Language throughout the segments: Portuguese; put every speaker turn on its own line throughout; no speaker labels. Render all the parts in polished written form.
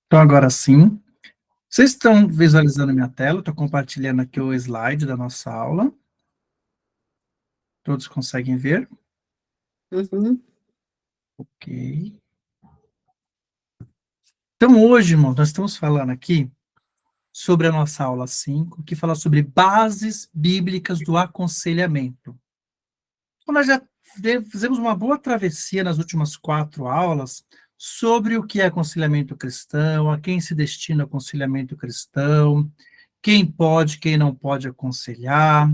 Então, agora sim. Vocês estão visualizando minha tela? Estou compartilhando aqui o slide da nossa aula. Todos conseguem ver?
Uhum.
Ok. Então, hoje, irmão, nós estamos falando aqui sobre a nossa aula 5, que fala sobre bases bíblicas do aconselhamento. Então, nós já fizemos uma boa travessia nas últimas 4 aulas sobre o que é aconselhamento cristão, a quem se destina o aconselhamento cristão, quem pode, quem não pode aconselhar.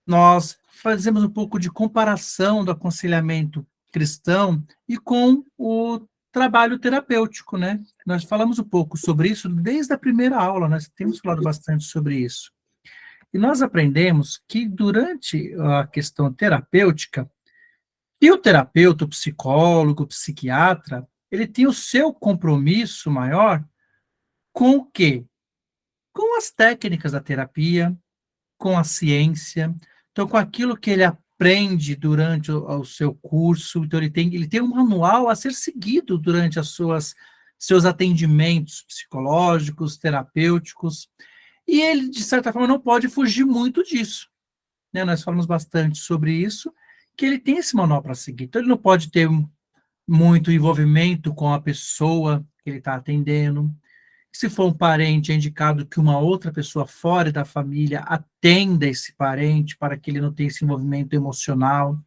Nós fazemos um pouco de comparação do aconselhamento cristão e com o trabalho terapêutico, né? Nós falamos um pouco sobre isso desde a primeira aula, nós temos falado bastante sobre isso. E nós aprendemos que durante a questão terapêutica, e o terapeuta, o psicólogo, o psiquiatra, ele tem o seu compromisso maior com o quê? Com as técnicas da terapia, com a ciência, então com aquilo que ele aprende durante o seu curso, então ele tem um manual a ser seguido durante as seus atendimentos psicológicos, terapêuticos, e ele, de certa forma, não pode fugir muito disso, né? Nós falamos bastante sobre isso, que ele tem esse manual para seguir, então ele não pode ter muito envolvimento com a pessoa que ele está atendendo. Se for um parente, é indicado que uma outra pessoa fora da família atenda esse parente para que ele não tenha esse envolvimento emocional.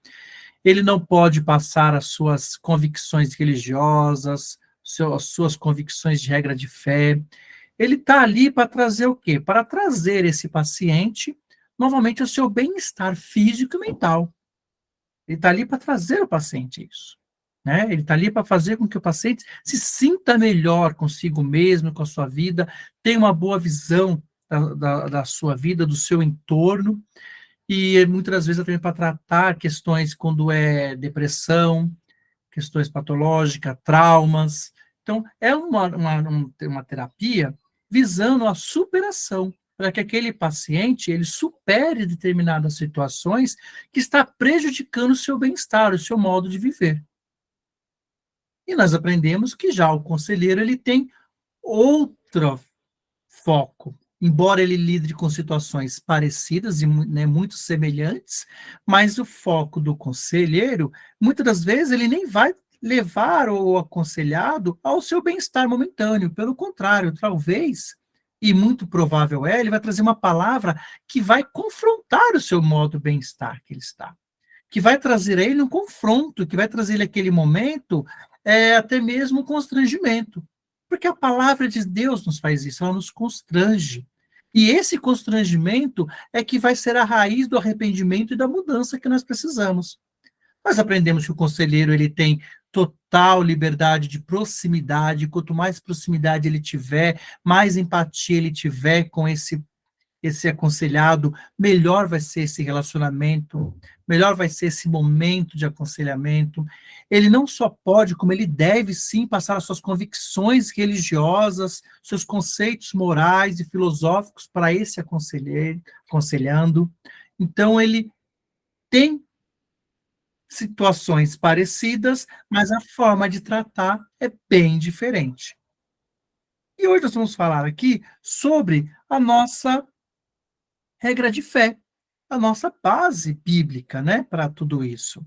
Ele não pode passar as suas convicções religiosas, as suas convicções de regra de fé. Ele está ali para trazer o quê? Para trazer esse paciente, novamente, ao seu bem-estar físico e mental. Ele está ali para trazer o paciente isso. Né? Ele está ali para fazer com que o paciente se sinta melhor consigo mesmo, com a sua vida, tenha uma boa visão da sua vida, do seu entorno, e muitas das vezes também para tratar questões quando é depressão, questões patológicas, traumas. Então, é uma terapia visando a superação, para que aquele paciente ele supere determinadas situações que está prejudicando o seu bem-estar, o seu modo de viver. E nós aprendemos que já o conselheiro ele tem outro foco. Embora ele lide com situações parecidas e né, muito semelhantes, mas o foco do conselheiro, muitas das vezes, ele nem vai levar o aconselhado ao seu bem-estar momentâneo. Pelo contrário, talvez, e muito provável é, ele vai trazer uma palavra que vai confrontar o seu modo bem-estar que ele está, que vai trazer a ele um confronto, que vai trazer ele aquele momento, até mesmo um constrangimento. Porque a palavra de Deus nos faz isso, ela nos constrange. E esse constrangimento é que vai ser a raiz do arrependimento e da mudança que nós precisamos. Nós aprendemos que o conselheiro ele tem total liberdade de proximidade, quanto mais proximidade ele tiver, mais empatia ele tiver com esse aconselhado, melhor vai ser esse relacionamento, melhor vai ser esse momento de aconselhamento. Ele não só pode, como ele deve sim passar as suas convicções religiosas, seus conceitos morais e filosóficos para esse aconselhando. Então, ele tem situações parecidas, mas a forma de tratar é bem diferente. E hoje nós vamos falar aqui sobre a nossa regra de fé, a nossa base bíblica, né, para tudo isso.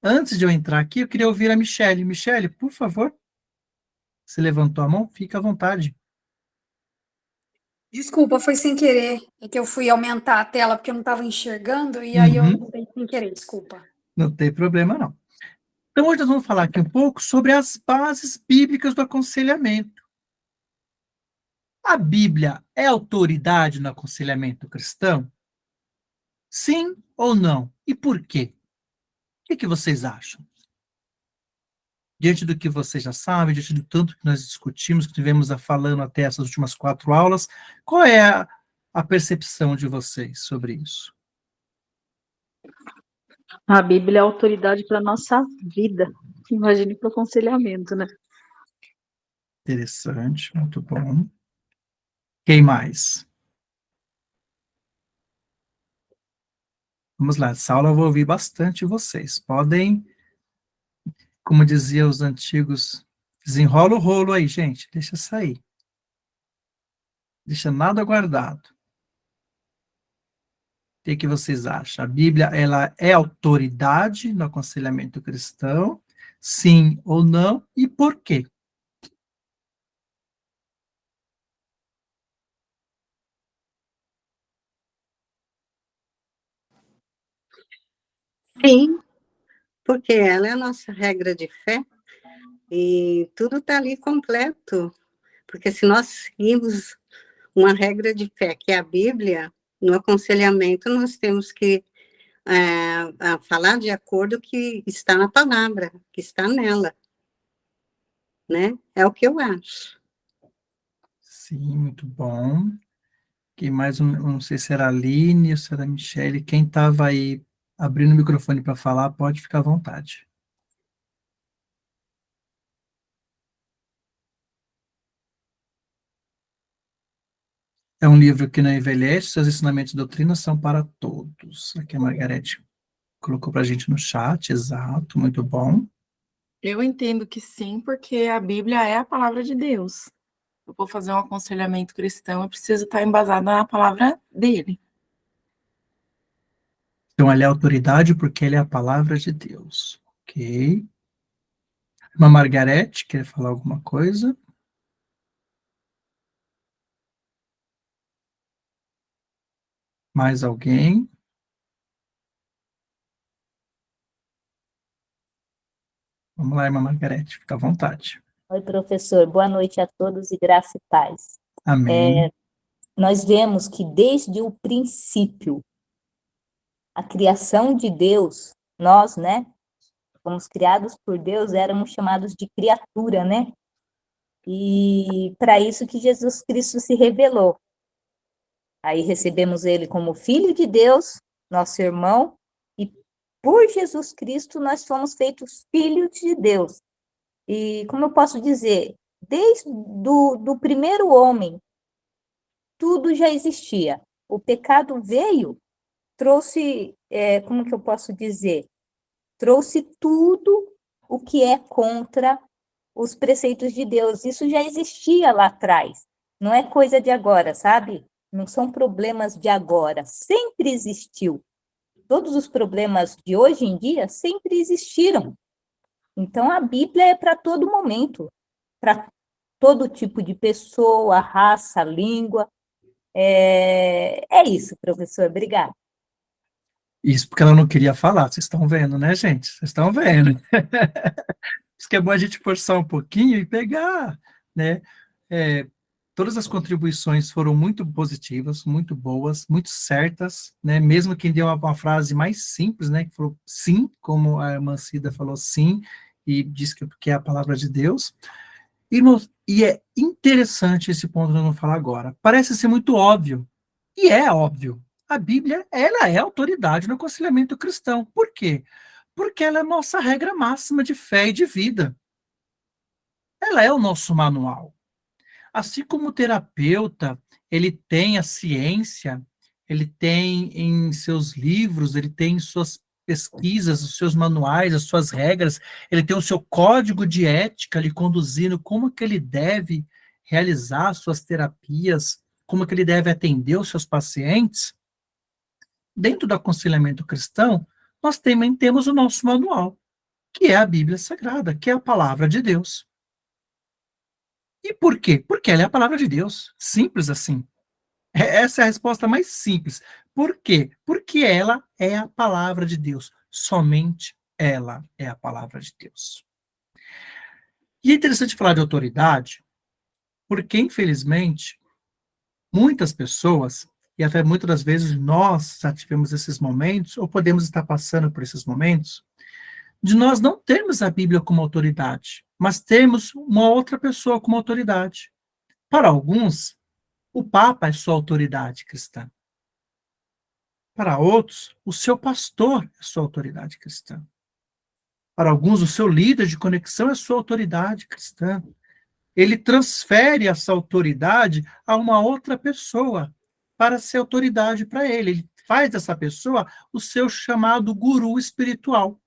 Antes de eu entrar aqui, eu queria ouvir a Michele. Michele, por favor, você levantou a mão? Fica à vontade.
Desculpa, foi sem querer. É que eu fui aumentar a tela porque eu não estava enxergando e aí eu
Uhum,
mudei sem querer, desculpa.
não tem problema, não. Então, hoje nós vamos falar aqui um pouco sobre as bases bíblicas do aconselhamento. A Bíblia é autoridade no aconselhamento cristão? Sim ou não? E por quê? O que vocês acham? Diante do que você já sabe, diante do tanto que nós discutimos, que tivemos falando até essas últimas 4 aulas, qual é a percepção de vocês sobre isso?
A Bíblia é autoridade para a nossa vida. Imagine para o aconselhamento, né?
Interessante, muito bom. Quem mais? Vamos lá, essa aula eu vou ouvir bastante vocês. Podem, como diziam os antigos, desenrola o rolo aí, gente, deixa sair. Deixa nada guardado. O que vocês acham? A Bíblia, ela é autoridade no aconselhamento cristão? Sim ou não? E por quê?
Sim, porque ela é a nossa regra de fé e tudo está ali completo. Porque se nós seguimos uma regra de fé, que é a Bíblia, no aconselhamento nós temos que falar de acordo com o que está na palavra, que está nela, né? É o que eu acho.
Sim, muito bom. Que mais não sei se era a Aline ou se era a Michele. Quem estava aí abrindo o microfone para falar, pode ficar à vontade. É um livro que não envelhece, seus ensinamentos e doutrinas são para todos. Aqui a Margarete colocou para a gente no chat, exato, muito bom.
Eu entendo que sim, porque a Bíblia é a palavra de Deus. Eu vou fazer um aconselhamento cristão, eu preciso estar embasada na palavra dele.
Então, ela é autoridade porque ela é a palavra de Deus. Ok. Uma Margarete, quer falar alguma coisa? Mais alguém? Vamos lá, irmã Margarete, fica à vontade.
Oi, professor. Boa noite a todos e graça e paz.
Amém.
Nós vemos que desde o princípio, a criação de Deus, nós, né, fomos criados por Deus, éramos chamados de criatura, né? E para isso que Jesus Cristo se revelou. Aí recebemos ele como filho de Deus, nosso irmão, e por Jesus Cristo nós fomos feitos filhos de Deus. E como eu posso dizer, desde do primeiro homem, tudo já existia. O pecado veio, trouxe, como que eu posso dizer? Trouxe tudo o que é contra os preceitos de Deus. Isso já existia lá atrás. Não é coisa de agora, sabe? Não são problemas de agora. Sempre existiu. Todos os problemas de hoje em dia sempre existiram. Então, a Bíblia é para todo momento, para todo tipo de pessoa, raça, língua. É isso, professor. Obrigada.
Isso porque ela não queria falar, vocês estão vendo, né, gente? Vocês estão vendo. Isso que é bom a gente forçar um pouquinho e pegar, né? Todas as contribuições foram muito positivas, muito boas, muito certas, né? Mesmo quem deu uma frase mais simples, né? Que falou sim, como a irmã Cida falou sim, e disse que é a palavra de Deus. E é interessante esse ponto que eu vou falar agora. Parece ser muito óbvio, e é óbvio. A Bíblia, ela é autoridade no aconselhamento cristão. Por quê? Porque ela é a nossa regra máxima de fé e de vida. Ela é o nosso manual. Assim como o terapeuta, ele tem a ciência, ele tem em seus livros, ele tem em suas pesquisas, os seus manuais, as suas regras, ele tem o seu código de ética lhe conduzindo como que ele deve realizar suas terapias, como que ele deve atender os seus pacientes. Dentro do aconselhamento cristão, nós também temos o nosso manual, que é a Bíblia Sagrada, que é a palavra de Deus. E por quê? Porque ela é a palavra de Deus. Simples assim. Essa é a resposta mais simples. Por quê? Porque ela é a palavra de Deus. Somente ela é a palavra de Deus. E é interessante falar de autoridade, porque, infelizmente, muitas pessoas, e até muitas das vezes nós já tivemos esses momentos, ou podemos estar passando por esses momentos, de nós não termos a Bíblia como autoridade, mas termos uma outra pessoa como autoridade. Para alguns, O Papa é sua autoridade cristã. Para outros, o seu pastor é sua autoridade cristã. Para alguns, o seu líder de conexão é sua autoridade cristã. Ele transfere essa autoridade a uma outra pessoa para ser autoridade para ele. Ele faz dessa pessoa o seu chamado guru espiritual.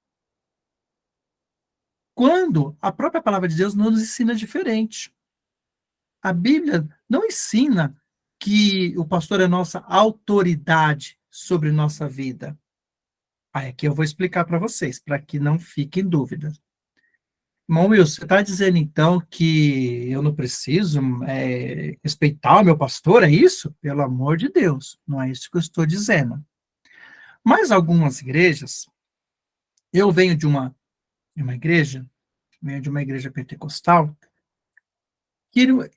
Quando a própria palavra de Deus nos ensina diferente. A Bíblia não ensina que o pastor é nossa autoridade sobre nossa vida. Aí aqui eu vou explicar para vocês, para que não fiquem dúvidas. Irmão Wilson, você está dizendo então que eu não preciso respeitar o meu pastor, é isso? Pelo amor de Deus, não é isso que eu estou dizendo. Mas algumas igrejas, eu venho de uma igreja, venho de uma igreja pentecostal,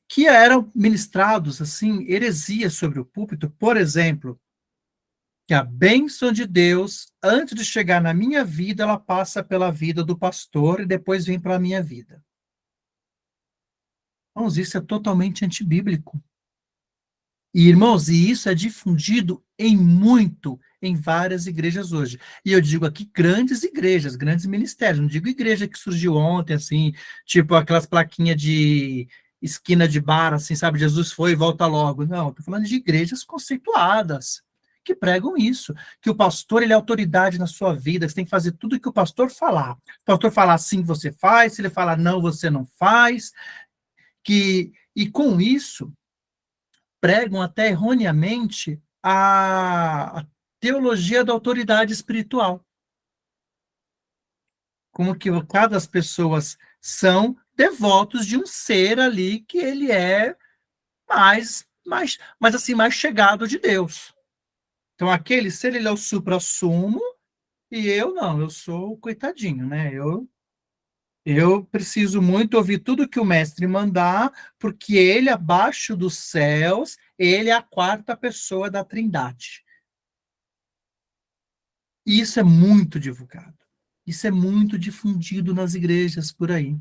que eram ministrados, assim, heresias sobre o púlpito, por exemplo, que a bênção de Deus, antes de chegar na minha vida, ela passa pela vida do pastor e depois vem para a minha vida. Irmãos, isso é totalmente antibíblico. E, irmãos, e isso é difundido em várias igrejas hoje. E eu digo aqui grandes igrejas, grandes ministérios. Não digo igreja que surgiu ontem, assim, tipo aquelas plaquinhas de esquina de bar, assim, sabe? Jesus foi e volta logo. Não, estou falando de igrejas conceituadas, que pregam isso, que o pastor, ele é autoridade na sua vida, você tem que fazer tudo o que o pastor falar. O pastor falar sim, você faz, se ele falar não, você não faz. E com isso, pregam até erroneamente a teologia da autoridade espiritual. Como que cada as pessoas são devotos de um ser ali que ele é mais chegado de Deus. Então, aquele ser, ele é o suprassumo, e eu não, eu sou o coitadinho, né? Eu preciso muito ouvir tudo que o mestre mandar, porque ele, abaixo dos céus, ele é a quarta pessoa da Trindade. E isso é muito divulgado. Isso é muito difundido nas igrejas por aí.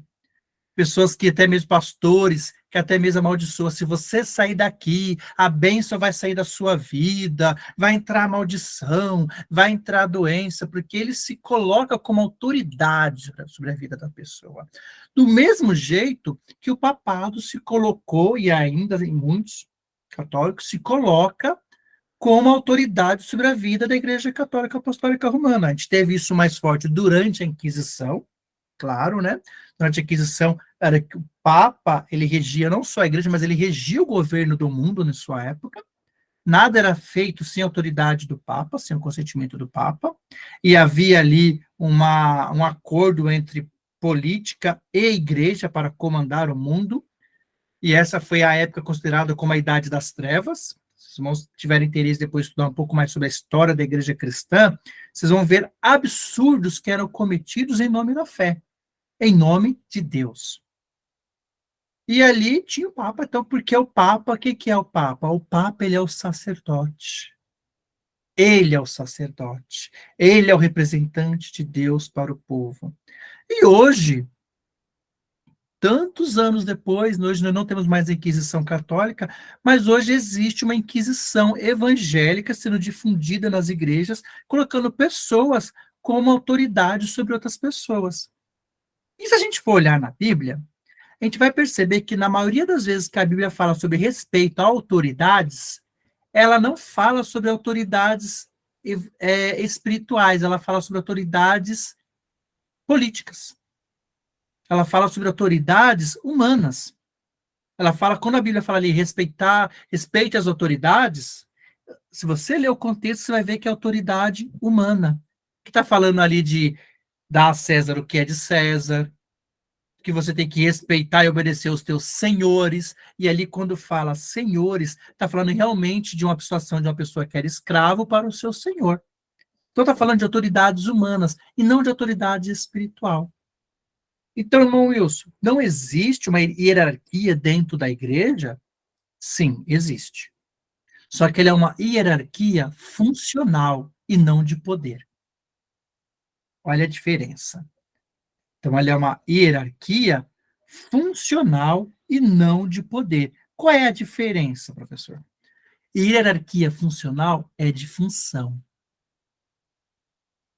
Pessoas que até mesmo pastores, que até mesmo amaldiçoam. Se você sair daqui, a bênção vai sair da sua vida, vai entrar a maldição, vai entrar a doença, porque ele se coloca como autoridade sobre a vida da pessoa. Do mesmo jeito que o papado se colocou, e ainda em muitos católicos, se coloca como autoridade sobre a vida da Igreja Católica Apostólica Romana. A gente teve isso mais forte durante a Inquisição, claro, né? Durante a Inquisição, era que o Papa, ele regia não só a igreja, mas ele regia o governo do mundo na sua época. Nada era feito sem a autoridade do Papa, sem o consentimento do Papa. E havia ali um acordo entre política e igreja para comandar o mundo. E essa foi a época considerada como a Idade das Trevas. Se os irmãos tiverem interesse depois de estudar um pouco mais sobre a história da igreja cristã, vocês vão ver absurdos que eram cometidos em nome da fé, em nome de Deus. E ali tinha o Papa. Então, porque é o Papa, o que é o Papa? O Papa, ele é o sacerdote. Ele é o sacerdote. Ele é o representante de Deus para o povo. E hoje, tantos anos depois, hoje nós não temos mais a Inquisição Católica, mas hoje existe uma Inquisição evangélica sendo difundida nas igrejas, colocando pessoas como autoridade sobre outras pessoas. E se a gente for olhar na Bíblia, a gente vai perceber que na maioria das vezes que a Bíblia fala sobre respeito a autoridades, ela não fala sobre autoridades espirituais, ela fala sobre autoridades políticas. Ela fala sobre autoridades humanas. Ela fala, quando a Bíblia fala ali, respeite as autoridades, se você ler o contexto, você vai ver que é autoridade humana. Que está falando ali de dar a César o que é de César, que você tem que respeitar e obedecer os teus senhores, e ali quando fala senhores, está falando realmente de uma situação de uma pessoa que era escravo para o seu senhor. Então está falando de autoridades humanas, e não de autoridade espiritual. Então, irmão Wilson, não existe uma hierarquia dentro da igreja? Sim, existe. Só que ela é uma hierarquia funcional e não de poder. Olha a diferença. Então, ela é uma hierarquia funcional e não de poder. Qual é a diferença, professor? Hierarquia funcional é de função.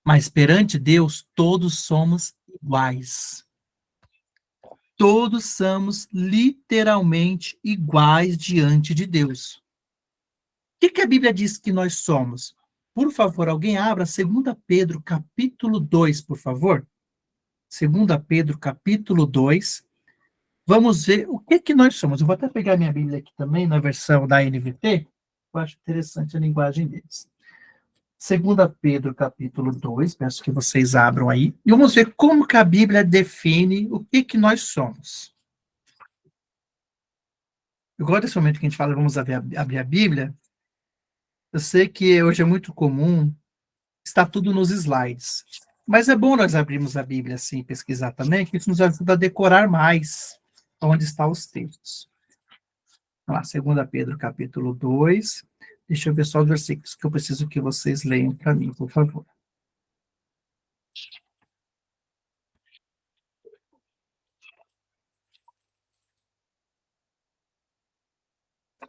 Mas perante Deus, todos somos iguais. Todos somos literalmente iguais diante de Deus. O que a Bíblia diz que nós somos? Por favor, alguém abra 2 Pedro, capítulo 2, por favor. 2 Pedro, capítulo 2. Vamos ver o que nós somos. Eu vou até pegar minha Bíblia aqui também, na versão da NVT. Eu acho interessante a linguagem deles. 2 Pedro, capítulo 2, peço que vocês abram aí. E vamos ver como que a Bíblia define o que nós somos. Eu gosto desse momento que a gente fala, vamos abrir a Bíblia. Eu sei que hoje é muito comum, está tudo nos slides. Mas é bom nós abrirmos a Bíblia assim, pesquisar também, que isso nos ajuda a decorar mais onde estão os textos. Vamos lá, 2 Pedro, capítulo 2. Deixa eu ver só os versículos que eu preciso que vocês leiam para mim, por favor.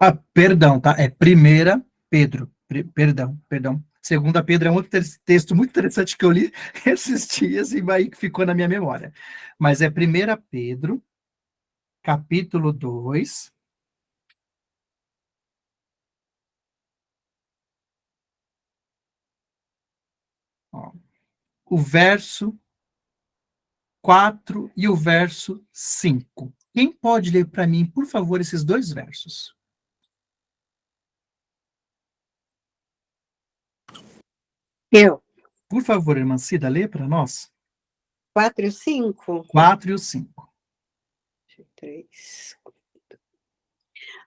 Ah, perdão, tá? É 1 Pedro. Perdão. 2 Pedro é um outro texto muito interessante que eu li esses dias e aí ficou na minha memória. Mas é 1 Pedro, capítulo 2. Ó, o verso 4 e o verso 5. Quem pode ler para mim, por favor, esses dois versos?
Eu.
Por favor, irmã Cida, lê para nós.
4 e 5.
4 e o 5.
3.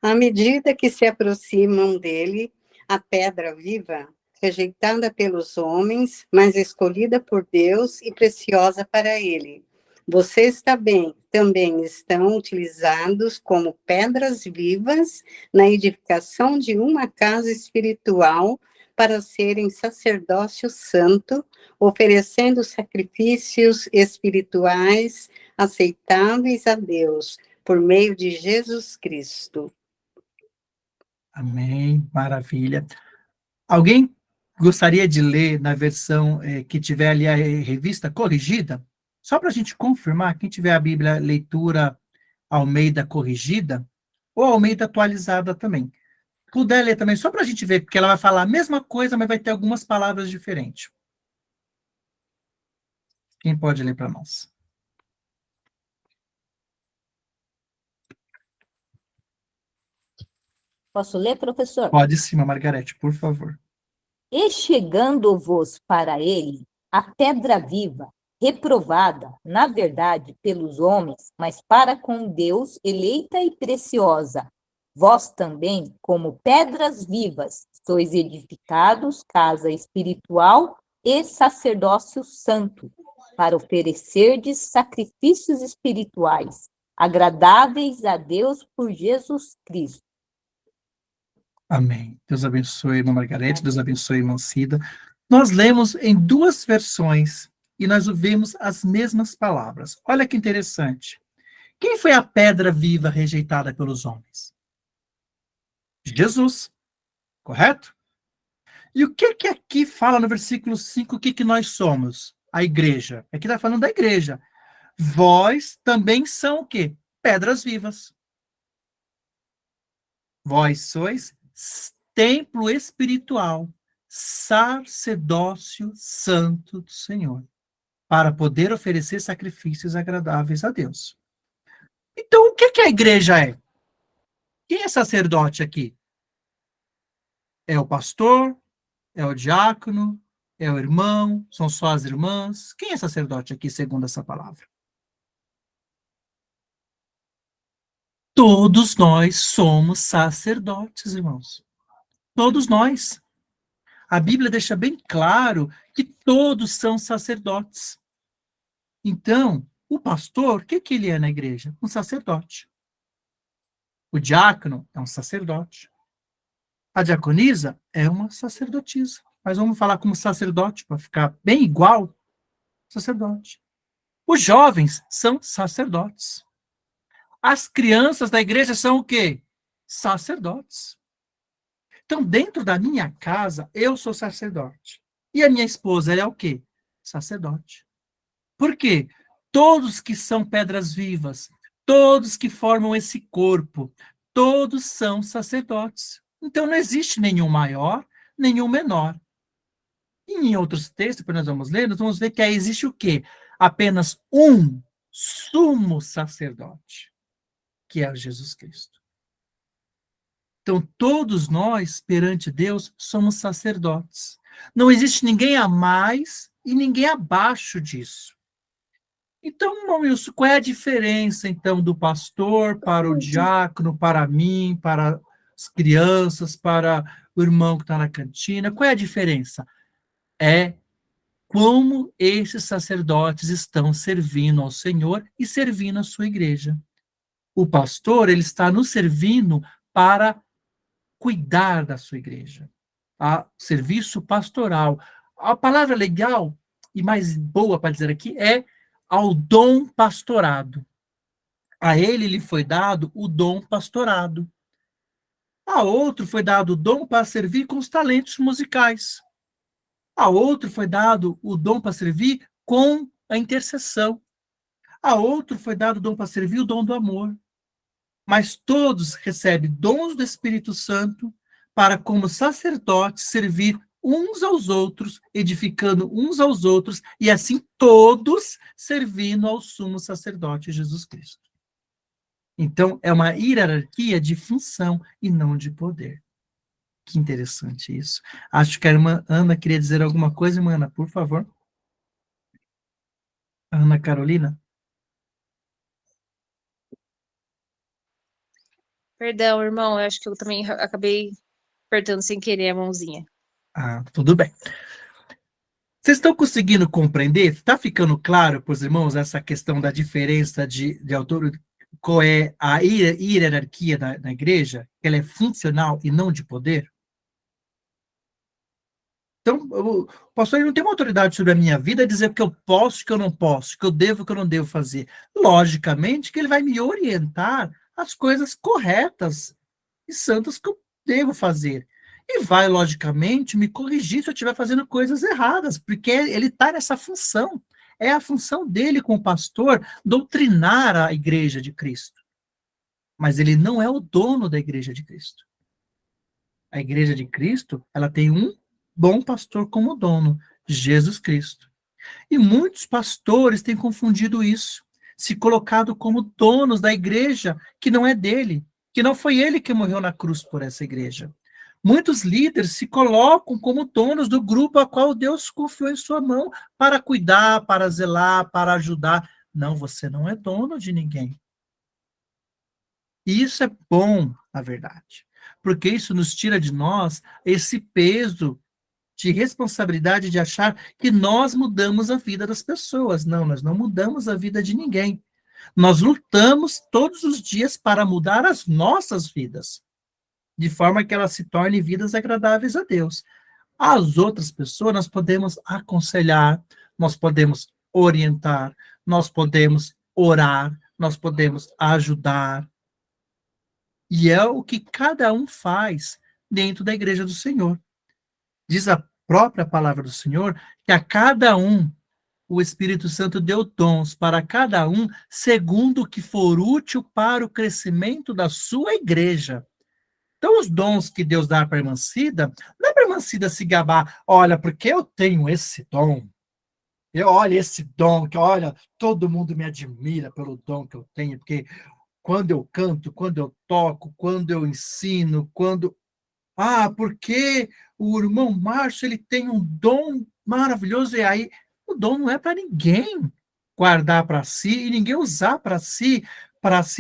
À medida que se aproximam dele, a pedra viva, rejeitada pelos homens, mas escolhida por Deus e preciosa para ele. Vocês também estão utilizados como pedras vivas na edificação de uma casa espiritual para serem sacerdócio santo, oferecendo sacrifícios espirituais aceitáveis a Deus, por meio de Jesus Cristo.
Amém, maravilha. Alguém gostaria de ler na versão que tiver ali a revista corrigida? Só para a gente confirmar, quem tiver a Bíblia leitura Almeida corrigida, ou Almeida atualizada também. Puder ler também, só para a gente ver, porque ela vai falar a mesma coisa, mas vai ter algumas palavras diferentes. Quem pode ler para nós?
Posso ler, professor?
Pode sim, Margarete, por favor.
E chegando-vos para ele, a pedra viva, reprovada, na verdade, pelos homens, mas para com Deus eleita e preciosa, vós também, como pedras vivas, sois edificados casa espiritual e sacerdócio santo, para oferecerdes sacrifícios espirituais, agradáveis a Deus por Jesus Cristo.
Amém. Deus abençoe, irmã Margarete, Deus abençoe, irmã Cida. Nós lemos em duas versões e nós ouvimos as mesmas palavras. Olha que interessante. Quem foi a pedra viva rejeitada pelos homens? Jesus, correto? E o que aqui fala no versículo 5, o que nós somos? A igreja. Aqui está falando da igreja. Vós também são o quê? Pedras vivas. Vós sois templo espiritual, sacerdócio santo do Senhor, para poder oferecer sacrifícios agradáveis a Deus. Então, o que a igreja é? Quem é sacerdote aqui? É o pastor? É o diácono? É o irmão? São só as irmãs? Quem é sacerdote aqui, segundo essa palavra? Todos nós somos sacerdotes, irmãos. Todos nós. A Bíblia deixa bem claro que todos são sacerdotes. Então, o pastor, o que ele é na igreja? Um sacerdote. O diácono é um sacerdote. A diaconisa é uma sacerdotisa. Mas vamos falar como sacerdote, para ficar bem igual. Sacerdote. Os jovens são sacerdotes. As crianças da igreja são o quê? sacerdotes. Então, dentro da minha casa, eu sou sacerdote. E a minha esposa, ela é o quê? Sacerdote. Por quê? Todos que são pedras vivas, todos que formam esse corpo, todos são sacerdotes. Então, não existe nenhum maior, nenhum menor. E em outros textos que nós vamos ler, nós vamos ver que aí existe o quê? Apenas um sumo sacerdote, que é Jesus Cristo. Então, todos nós, perante Deus, somos sacerdotes. Não existe ninguém a mais e ninguém abaixo disso. Então, irmão Wilson, qual é a diferença, então, do pastor para o diácono, para mim, para as crianças, para o irmão que está na cantina? Qual é a diferença? É como esses sacerdotes estão servindo ao Senhor e servindo a sua igreja. O pastor, ele está nos servindo para cuidar da sua igreja. A serviço pastoral. A palavra legal e mais boa para dizer aqui é ao dom pastorado. A ele lhe foi dado o dom pastorado. A outro foi dado o dom para servir com os talentos musicais. A outro foi dado o dom para servir com a intercessão. A outro foi dado o dom para servir o dom do amor. Mas todos recebem dons do Espírito Santo para, como sacerdotes, servir uns aos outros, edificando uns aos outros, e assim todos servindo ao sumo sacerdote Jesus Cristo. Então, é uma hierarquia de função e não de poder. Que interessante isso. Acho que a irmã Ana queria dizer alguma coisa, irmã Ana, por favor. Ana Carolina?
Perdão, irmão, eu acho que eu também acabei apertando sem querer a mãozinha.
Ah, tudo bem. Vocês estão conseguindo compreender? Está ficando claro para os irmãos essa questão da diferença de autor, qual é a hierarquia da igreja? Ela é funcional e não de poder? Então, o pastor não tem uma autoridade sobre a minha vida a dizer o que eu posso, o que eu não posso, o que eu devo, o que eu não devo fazer. Logicamente que ele vai me orientar às coisas corretas e santas que eu devo fazer. E vai, logicamente, me corrigir se eu estiver fazendo coisas erradas, porque ele está nessa função. É a função dele, como pastor, doutrinar a igreja de Cristo. Mas ele não é o dono da igreja de Cristo. A igreja de Cristo, ela tem um bom pastor como dono, Jesus Cristo. E muitos pastores têm confundido isso, se colocado como donos da igreja que não é dele, que não foi ele que morreu na cruz por essa igreja. Muitos líderes se colocam como donos do grupo a qual Deus confiou em sua mão para cuidar, para zelar, para ajudar. Não, você não é dono de ninguém. E isso é bom, na verdade, porque isso nos tira de nós esse peso de responsabilidade de achar que nós mudamos a vida das pessoas. Não, nós não mudamos a vida de ninguém. Nós lutamos todos os dias para mudar as nossas vidas, de forma que elas se tornem vidas agradáveis a Deus. As outras pessoas nós podemos aconselhar, nós podemos orientar, nós podemos orar, nós podemos ajudar. E é o que cada um faz dentro da igreja do Senhor. Diz a própria palavra do Senhor que a cada um o Espírito Santo deu dons para cada um segundo o que for útil para o crescimento da sua igreja. Então, os dons que Deus dá para a irmã Cida, não é para a irmã Cida se gabar, olha, porque eu tenho esse dom, olha esse dom, que olha, todo mundo me admira pelo dom que eu tenho, porque quando eu canto, quando eu toco, quando eu ensino, quando... Ah, porque o irmão Márcio, ele tem um dom maravilhoso, e aí o dom não é para ninguém guardar para si, e ninguém usar para se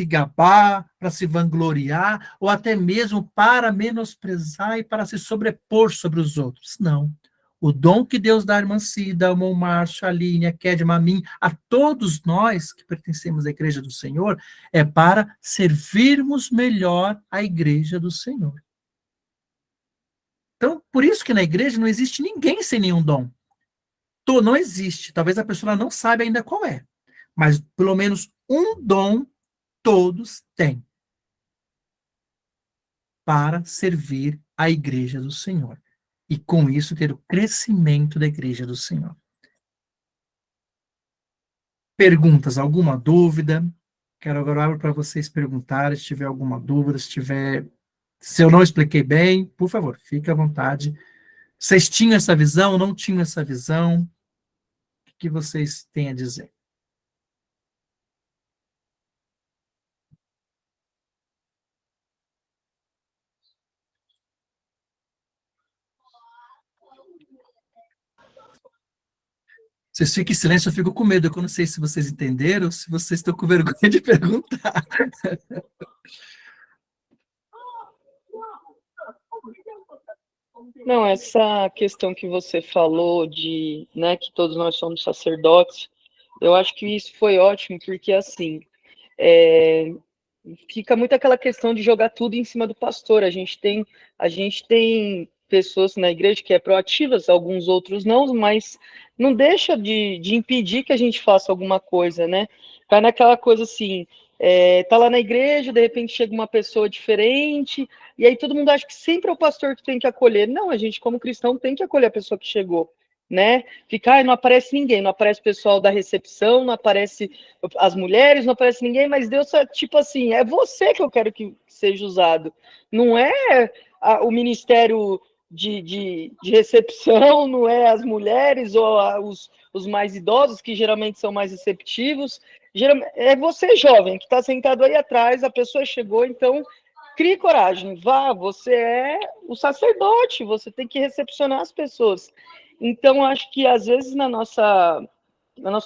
gabar, para se vangloriar, ou até mesmo para menosprezar e para se sobrepor sobre os outros. Não. O dom que Deus dá à irmã Cida, ao irmão Márcio, a Aline, a Kedma, a mim, a todos nós que pertencemos à igreja do Senhor, é para servirmos melhor a igreja do Senhor. Então, por isso que na igreja não existe ninguém sem nenhum dom. Não existe. Talvez a pessoa não saiba ainda qual é. Mas pelo menos um dom todos têm. para servir a igreja do Senhor. E com isso ter o crescimento da igreja do Senhor. Perguntas, alguma dúvida? Quero agora para vocês perguntarem, se tiver alguma dúvida, se eu não expliquei bem, por favor, fique à vontade. Vocês tinham essa visão, não tinham essa visão? O que vocês têm a dizer? Vocês ficam em silêncio, eu fico com medo. Eu não sei se vocês entenderam ou se vocês estão com vergonha de perguntar.
Não, essa questão que você falou de, né, que todos nós somos sacerdotes, eu acho que isso foi ótimo, porque assim, é, fica muito aquela questão de jogar tudo em cima do pastor. A gente tem pessoas na igreja que é proativas, alguns outros não, mas não deixa de impedir que a gente faça alguma coisa, né? Cai naquela coisa assim, tá lá na igreja, de repente chega uma pessoa diferente, e aí todo mundo acha que sempre é o pastor que tem que acolher. Não, a gente como cristão tem que acolher a pessoa que chegou, né? Ficar, não aparece ninguém, não aparece o pessoal da recepção, não aparece as mulheres, não aparece ninguém, mas Deus, tipo assim, é você que eu quero que seja usado. Não é o ministério de recepção, não é as mulheres ou os mais idosos, que geralmente são mais receptivos. É você, jovem, que está sentado aí atrás, a pessoa chegou, então crie coragem, vá, você é o sacerdote, você tem que recepcionar as pessoas. Então, acho que às vezes na nossa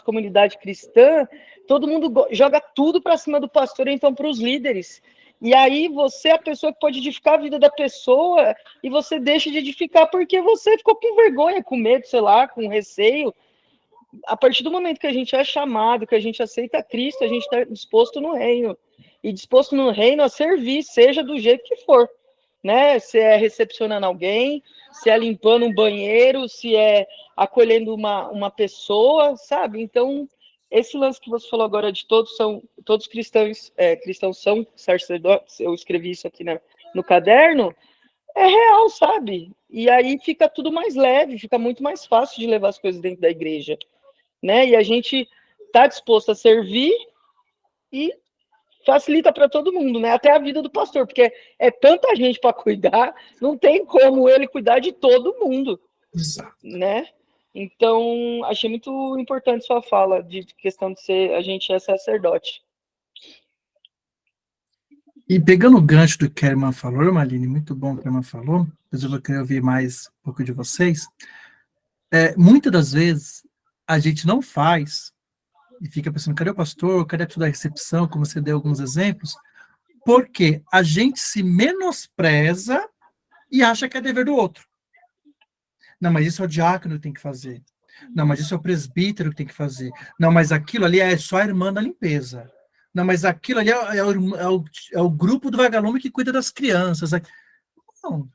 comunidade cristã, todo mundo joga tudo para cima do pastor, então para os líderes. E aí você é a pessoa que pode edificar a vida da pessoa e você deixa de edificar porque você ficou com vergonha, com medo, sei lá, com receio. A partir do momento que a gente é chamado, que a gente aceita Cristo, a gente está disposto no reino. E disposto no reino a servir, seja do jeito que for. Né? Se é recepcionando alguém, se é limpando um banheiro, se é acolhendo uma pessoa, sabe? Então, esse lance que você falou agora de todos cristãos, cristãos são sacerdotes, eu escrevi isso aqui no caderno, é real, sabe? E aí fica tudo mais leve, fica muito mais fácil de levar as coisas dentro da igreja, né? E a gente está disposto a servir e facilita para todo mundo, né? Até a vida do pastor, porque é tanta gente para cuidar, não tem como ele cuidar de todo mundo,
Exato.
né? Então, achei muito importante sua fala de questão de a gente é sacerdote.
E pegando o gancho do que a irmã falou, Maline, muito bom o que a irmã falou, mas eu vou querer ouvir mais um pouco de vocês. Muitas das vezes, a gente não faz, e fica pensando, cadê o pastor, cadê a pessoa da recepção, como você deu alguns exemplos, porque a gente se menospreza e acha que é dever do outro. Não, mas isso é o diácono que tem que fazer. Não, mas isso é o presbítero que tem que fazer. Não, mas aquilo ali é só a irmã da limpeza. Não, mas aquilo ali é o grupo do vagalume que cuida das crianças. Não,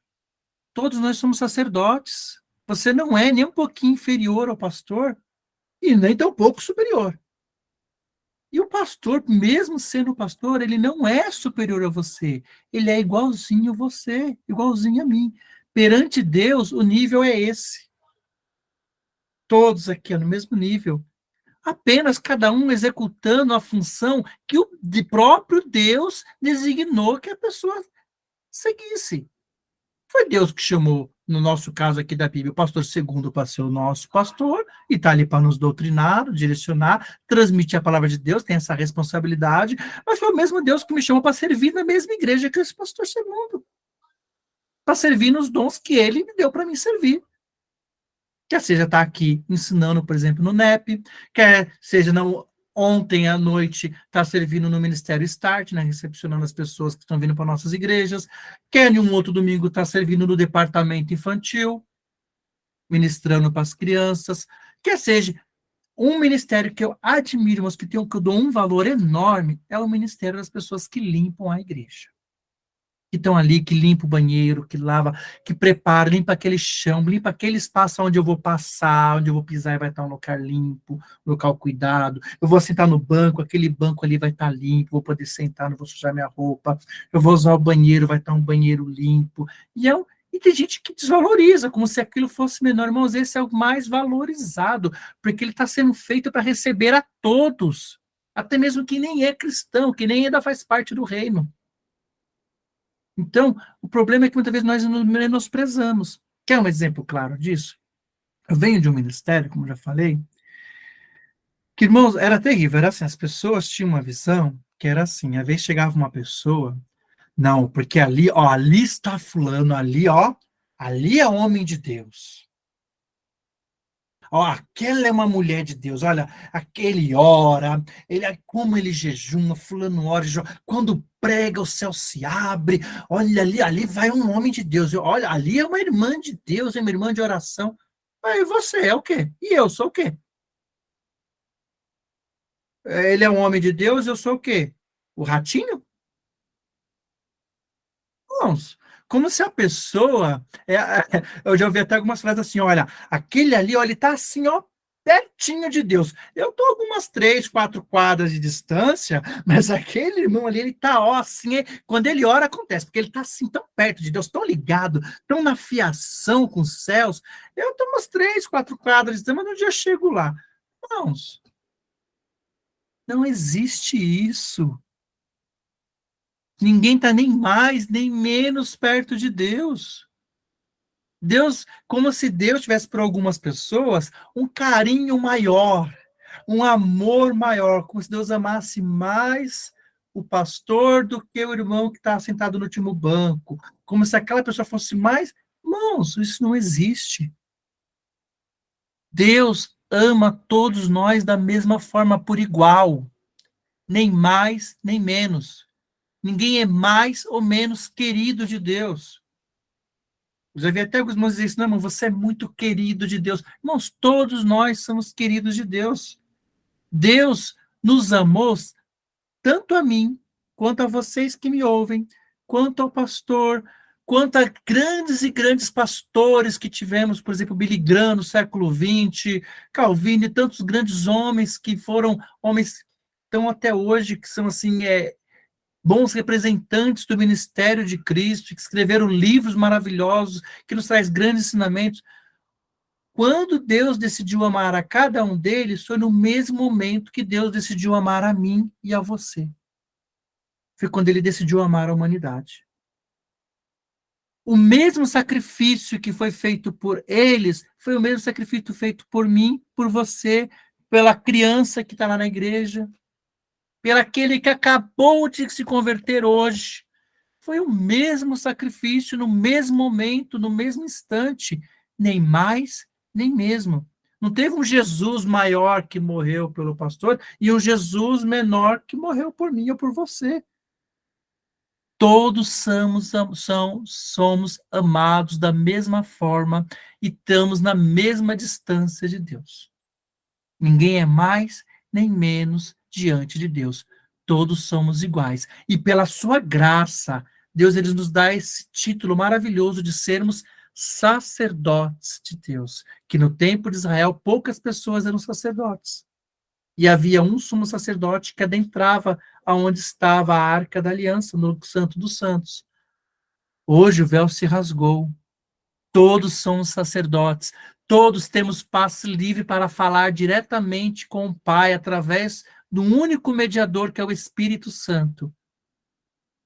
todos nós somos sacerdotes. Você não é nem um pouquinho inferior ao pastor e nem tão pouco superior. E o pastor, mesmo sendo pastor, ele não é superior a você. Ele é igualzinho a você, igualzinho a mim. Perante Deus, o nível é esse. Todos aqui no mesmo nível. Apenas cada um executando a função que o próprio Deus designou que a pessoa seguisse. Foi Deus que chamou, no nosso caso aqui da Bíblia, o pastor segundo para ser o nosso pastor, e está ali para nos doutrinar, direcionar, transmitir a palavra de Deus, tem essa responsabilidade, mas foi o mesmo Deus que me chamou para servir na mesma igreja que esse pastor segundo. Para servir nos dons que ele me deu para mim servir. Quer seja estar aqui ensinando, por exemplo, no NEP, quer seja ontem à noite estar servindo no Ministério Start, né, recepcionando as pessoas que estão vindo para nossas igrejas, quer em um outro domingo estar servindo no departamento infantil, ministrando para as crianças, quer seja um ministério que eu admiro, mas que eu dou um valor enorme, é o ministério das pessoas que limpam a igreja. que estão ali, que limpa o banheiro, que lava, que prepara, limpa aquele chão, limpa aquele espaço onde eu vou passar, onde eu vou pisar e vai estar um local limpo, um local cuidado. Eu vou sentar no banco, aquele banco ali vai estar limpo, vou poder sentar, não vou sujar minha roupa. Eu vou usar o banheiro, vai estar um banheiro limpo. E tem gente que desvaloriza, como se aquilo fosse menor. Irmãos, esse é o mais valorizado, porque ele está sendo feito para receber a todos, até mesmo quem nem é cristão, que nem ainda faz parte do reino. Então, o problema é que muitas vezes nós nos menosprezamos. Quer um exemplo claro disso? Eu venho de um ministério, como já falei, que, irmãos, era terrível. Era assim, as pessoas tinham uma visão que era assim, às vezes chegava uma pessoa, não, porque ali, ó, ali está fulano, ali, ó, ali é homem de Deus. Ó, aquela é uma mulher de Deus, olha, aquele ora, como ele jejuma, fulano ora, quando prega o céu se abre, olha ali vai um homem de Deus, olha, ali é uma irmã de Deus, é uma irmã de oração. Aí você é o quê? E eu sou o quê? Ele é um homem de Deus, eu sou o quê? O ratinho? Irmãos, como se a pessoa. Eu já ouvi até algumas frases assim: olha, aquele ali, ó, ele tá assim, ó, pertinho de Deus. Eu tô algumas 3, 4 quadras de distância, mas aquele irmão ali, ele tá, ó, assim, quando ele ora, acontece, porque ele tá assim, tão perto de Deus, tão ligado, tão na fiação com os céus. Eu tô umas 3, 4 quadras de distância, mas um dia eu chego lá. Irmãos, não existe isso. Ninguém está nem mais, nem menos perto de Deus. Deus, como se Deus tivesse para algumas pessoas um carinho maior, um amor maior, como se Deus amasse mais o pastor do que o irmão que está sentado no último banco, como se aquela pessoa fosse mais. Irmãos, isso não existe. Deus ama todos nós da mesma forma, por igual, nem mais, nem menos. Ninguém é mais ou menos querido de Deus. Eu já vi até alguns irmãos dizer isso, não, irmão, você é muito querido de Deus. Irmãos, todos nós somos queridos de Deus. Deus nos amou tanto a mim, quanto a vocês que me ouvem, quanto ao pastor, quanto a grandes e grandes pastores que tivemos, por exemplo, Billy Graham no século XX, Calvino e tantos grandes homens que foram homens estão até hoje, que são assim, bons representantes do ministério de Cristo, que escreveram livros maravilhosos, que nos traz grandes ensinamentos. Quando Deus decidiu amar a cada um deles, foi no mesmo momento que Deus decidiu amar a mim e a você. Foi quando ele decidiu amar a humanidade. O mesmo sacrifício que foi feito por eles, foi o mesmo sacrifício feito por mim, por você, pela criança que está lá na igreja, pelo aquele que acabou de se converter hoje. Foi o mesmo sacrifício, no mesmo momento, no mesmo instante, nem mais, nem mesmo. Não teve um Jesus maior que morreu pelo pastor e um Jesus menor que morreu por mim ou por você. Todos somos amados da mesma forma e estamos na mesma distância de Deus. Ninguém é mais nem menos diante de Deus. Todos somos iguais. E pela sua graça, Deus ele nos dá esse título maravilhoso de sermos sacerdotes de Deus. Que no tempo de Israel, poucas pessoas eram sacerdotes. E havia um sumo sacerdote que adentrava aonde estava a Arca da Aliança, no Santo dos Santos. Hoje o véu se rasgou. Todos somos sacerdotes. Todos temos passe livre para falar diretamente com o Pai através do único mediador que é o Espírito Santo.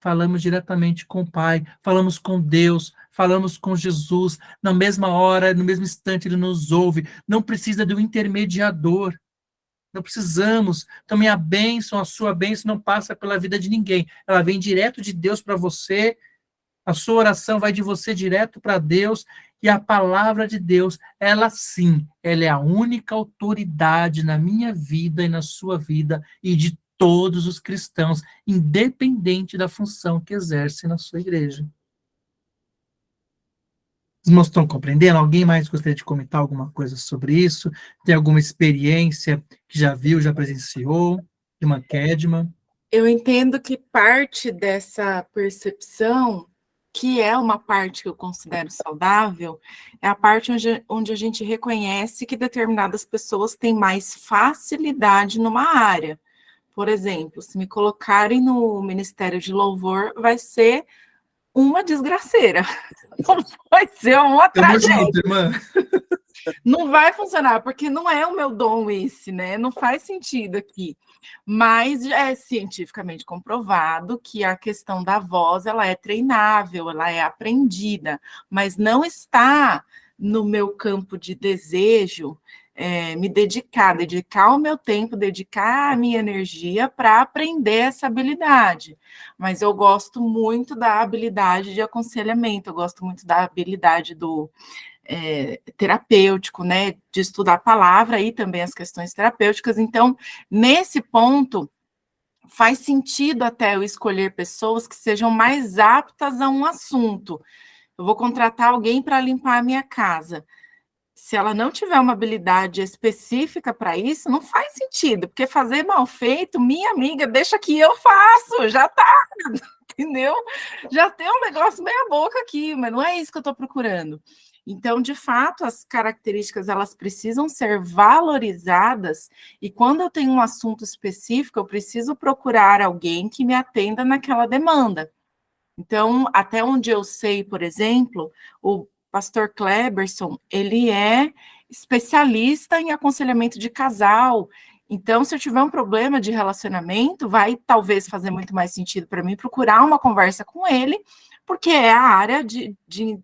Falamos diretamente com o Pai, falamos com Deus, falamos com Jesus. Na mesma hora, no mesmo instante, Ele nos ouve. Não precisa de um intermediador. Não precisamos. Também a bênção, a sua bênção não passa pela vida de ninguém. Ela vem direto de Deus para você. A sua oração vai de você direto para Deus. E a palavra de Deus, ela sim, ela é a única autoridade na minha vida e na sua vida e de todos os cristãos, independente da função que exerce na sua igreja. Os irmãos estão compreendendo? Alguém mais gostaria de comentar alguma coisa sobre isso? Tem alguma experiência que já viu, já presenciou? De uma Kedma?
Eu entendo que parte dessa percepção que é uma parte que eu considero saudável, é a parte onde a gente reconhece que determinadas pessoas têm mais facilidade numa área. Por exemplo, se me colocarem no Ministério de Louvor, vai ser uma desgraceira. Não vai ser uma
Tamo
tragédia.
junto, irmã.
Não vai funcionar, porque não é o meu dom esse, né? Não faz sentido aqui. Mas é cientificamente comprovado que a questão da voz, ela é treinável, ela é aprendida, mas não está no meu campo de desejo me dedicar o meu tempo, dedicar a minha energia para aprender essa habilidade. Mas eu gosto muito da habilidade de aconselhamento, eu gosto muito da habilidade do terapêutico, né, de estudar a palavra e também as questões terapêuticas. Então, nesse ponto, faz sentido até eu escolher pessoas que sejam mais aptas a um assunto. Eu vou contratar alguém para limpar a minha casa. Se ela não tiver uma habilidade específica para isso, não faz sentido, porque fazer mal feito, minha amiga, deixa que eu faço, já tá, entendeu? Já tem um negócio meia boca aqui, mas não é isso que eu estou procurando. Então, de fato, as características, elas precisam ser valorizadas, e quando eu tenho um assunto específico, eu preciso procurar alguém que me atenda naquela demanda. Então, até onde eu sei, por exemplo, o pastor Kleberson, ele é especialista em aconselhamento de casal. Então, se eu tiver um problema de relacionamento, vai talvez fazer muito mais sentido para mim procurar uma conversa com ele, porque é a área de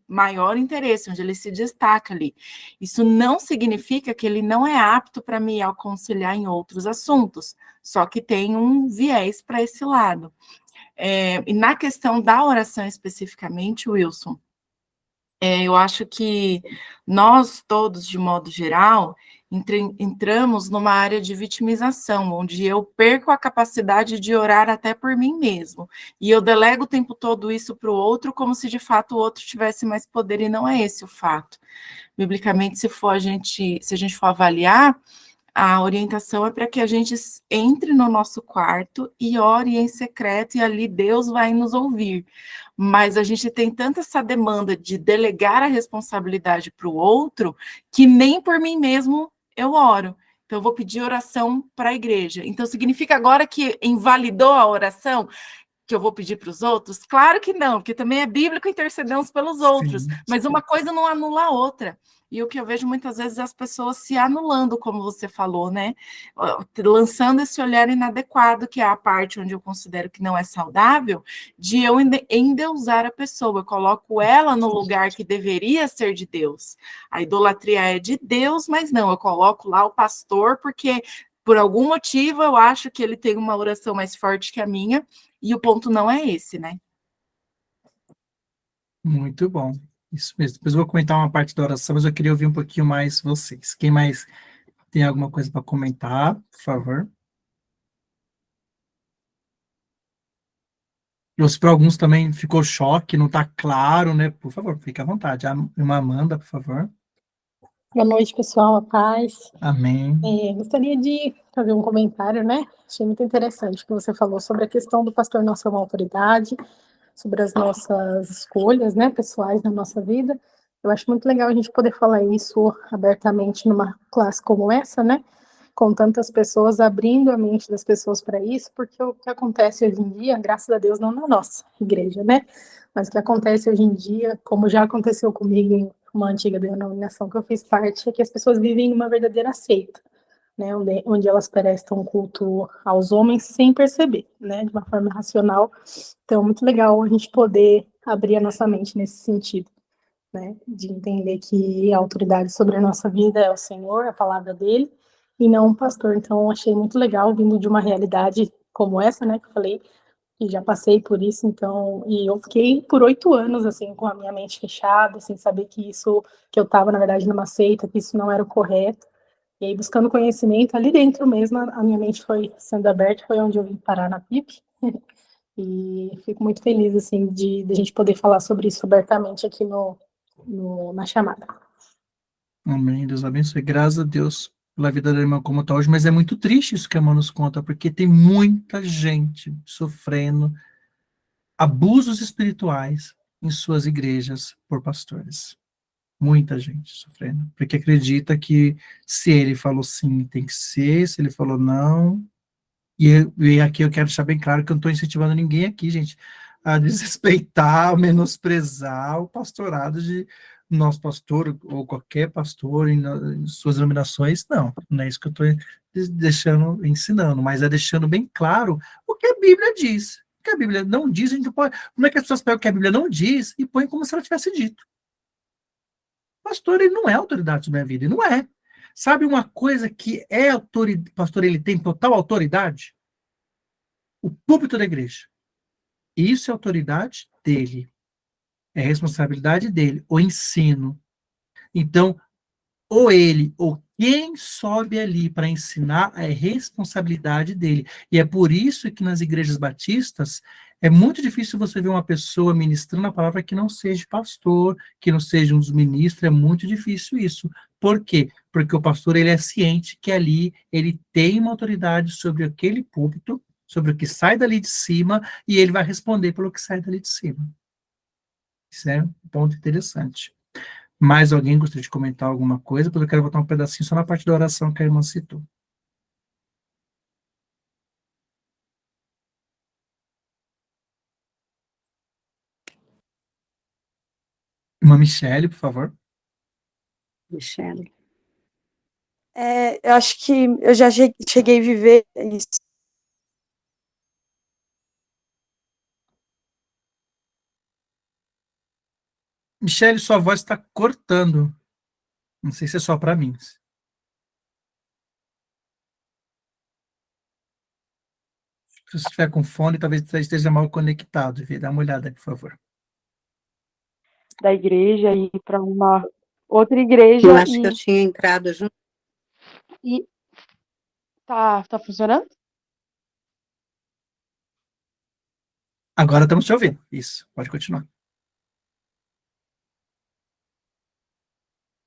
maior interesse, onde ele se destaca ali. Isso não significa que ele não é apto para me aconselhar em outros assuntos, só que tem um viés para esse lado. E na questão da oração especificamente, Wilson, eu acho que nós todos, de modo geral, entramos numa área de vitimização, onde eu perco a capacidade de orar até por mim mesmo, e eu delego o tempo todo isso para o outro, como se de fato o outro tivesse mais poder, e não é esse o fato. Biblicamente, se a gente for avaliar, a orientação é para que a gente entre no nosso quarto e ore em secreto, e ali Deus vai nos ouvir. Mas a gente tem tanta essa demanda de delegar a responsabilidade para o outro, que nem por mim mesmo eu oro. Então, eu vou pedir oração para a igreja. Então, significa agora que invalidou a oração que eu vou pedir para os outros? Claro que não, porque também é bíblico intercedermos pelos outros, mas uma coisa não anula a outra. E o que eu vejo muitas vezes é as pessoas se anulando, como você falou, né? Lançando esse olhar inadequado, que é a parte onde eu considero que não é saudável, de eu endeusar a pessoa. Eu coloco ela no lugar que deveria ser de Deus. A idolatria é de Deus, mas não, eu coloco lá o pastor, porque por algum motivo eu acho que ele tem uma oração mais forte que a minha, e o ponto não é esse, né?
Muito bom. Isso mesmo. Depois eu vou comentar uma parte da oração, mas eu queria ouvir um pouquinho mais vocês. Quem mais tem alguma coisa para comentar, por favor? Ou se para alguns também ficou choque, não está claro, né? Por favor, fique à vontade. A irmã Amanda, por favor.
Boa noite, pessoal, a paz.
Amém.
Gostaria de fazer um comentário, né? Achei muito interessante o que você falou sobre a questão do pastor não ser uma autoridade, sobre as nossas escolhas, né, pessoais na nossa vida. Eu acho muito legal a gente poder falar isso abertamente numa classe como essa, né? Com tantas pessoas, abrindo a mente das pessoas para isso, porque o que acontece hoje em dia, graças a Deus, não na nossa igreja, né? Mas o que acontece hoje em dia, como já aconteceu comigo em uma antiga denominação que eu fiz parte, é que as pessoas vivem uma verdadeira seita, né? Onde elas prestam culto aos homens sem perceber, né? De uma forma racional. Então, muito legal a gente poder abrir a nossa mente nesse sentido, né? De entender que a autoridade sobre a nossa vida é o Senhor, a palavra dele, e não um pastor. Então, achei muito legal, vindo de uma realidade como essa, né, que eu falei, e já passei por isso, então, e eu fiquei por 8 anos, assim, com a minha mente fechada, sem saber que eu estava, na verdade, numa seita, que isso não era o correto, e aí, buscando conhecimento, ali dentro mesmo, a minha mente foi sendo aberta, foi onde eu vim parar na PIP, e fico muito feliz, assim, de a gente poder falar sobre isso abertamente aqui na chamada.
Amém. Deus abençoe. Graças a Deus pela vida da irmã como está hoje, mas é muito triste isso que a irmã nos conta, porque tem muita gente sofrendo abusos espirituais em suas igrejas por pastores. Muita gente sofrendo, porque acredita que se ele falou sim, tem que ser, se ele falou não. E aqui eu quero deixar bem claro que eu não estou incentivando ninguém aqui, gente, a desrespeitar, menosprezar o pastorado de nosso pastor, ou qualquer pastor em suas denominações. Não é isso que eu estou deixando, ensinando, mas é deixando bem claro o que a Bíblia diz. O que a Bíblia não diz, a gente pode. Como é que as pessoas pegam o que a Bíblia não diz e põem como se ela tivesse dito? O pastor, ele não é autoridade sobre a minha vida, ele não é. Sabe uma coisa que é autoridade, pastor, ele tem total autoridade? O púlpito da igreja. Isso é autoridade dele. É responsabilidade dele. O ensino. Então, ou ele, ou quem sobe ali para ensinar, é responsabilidade dele. E é por isso que nas igrejas batistas é muito difícil você ver uma pessoa ministrando a palavra que não seja pastor, que não seja um dos ministros, é muito difícil isso. Por quê? Porque o pastor, ele é ciente que ali ele tem uma autoridade sobre aquele púlpito, sobre o que sai dali de cima, e ele vai responder pelo que sai dali de cima. Isso é um ponto interessante. Mais alguém gostaria de comentar alguma coisa? Porque eu quero botar um pedacinho só na parte da oração que a irmã citou. Irmã Michele, por favor.
Michele.
Eu acho que eu já cheguei a viver isso.
Michele, sua voz está cortando. Não sei se é só para mim. Se você estiver com fone, talvez você esteja mal conectado. Dá uma olhada, por favor.
Da igreja e ir para uma outra igreja.
Eu acho que eu tinha entrado junto.
E tá funcionando?
Agora estamos te ouvindo. Isso, pode continuar.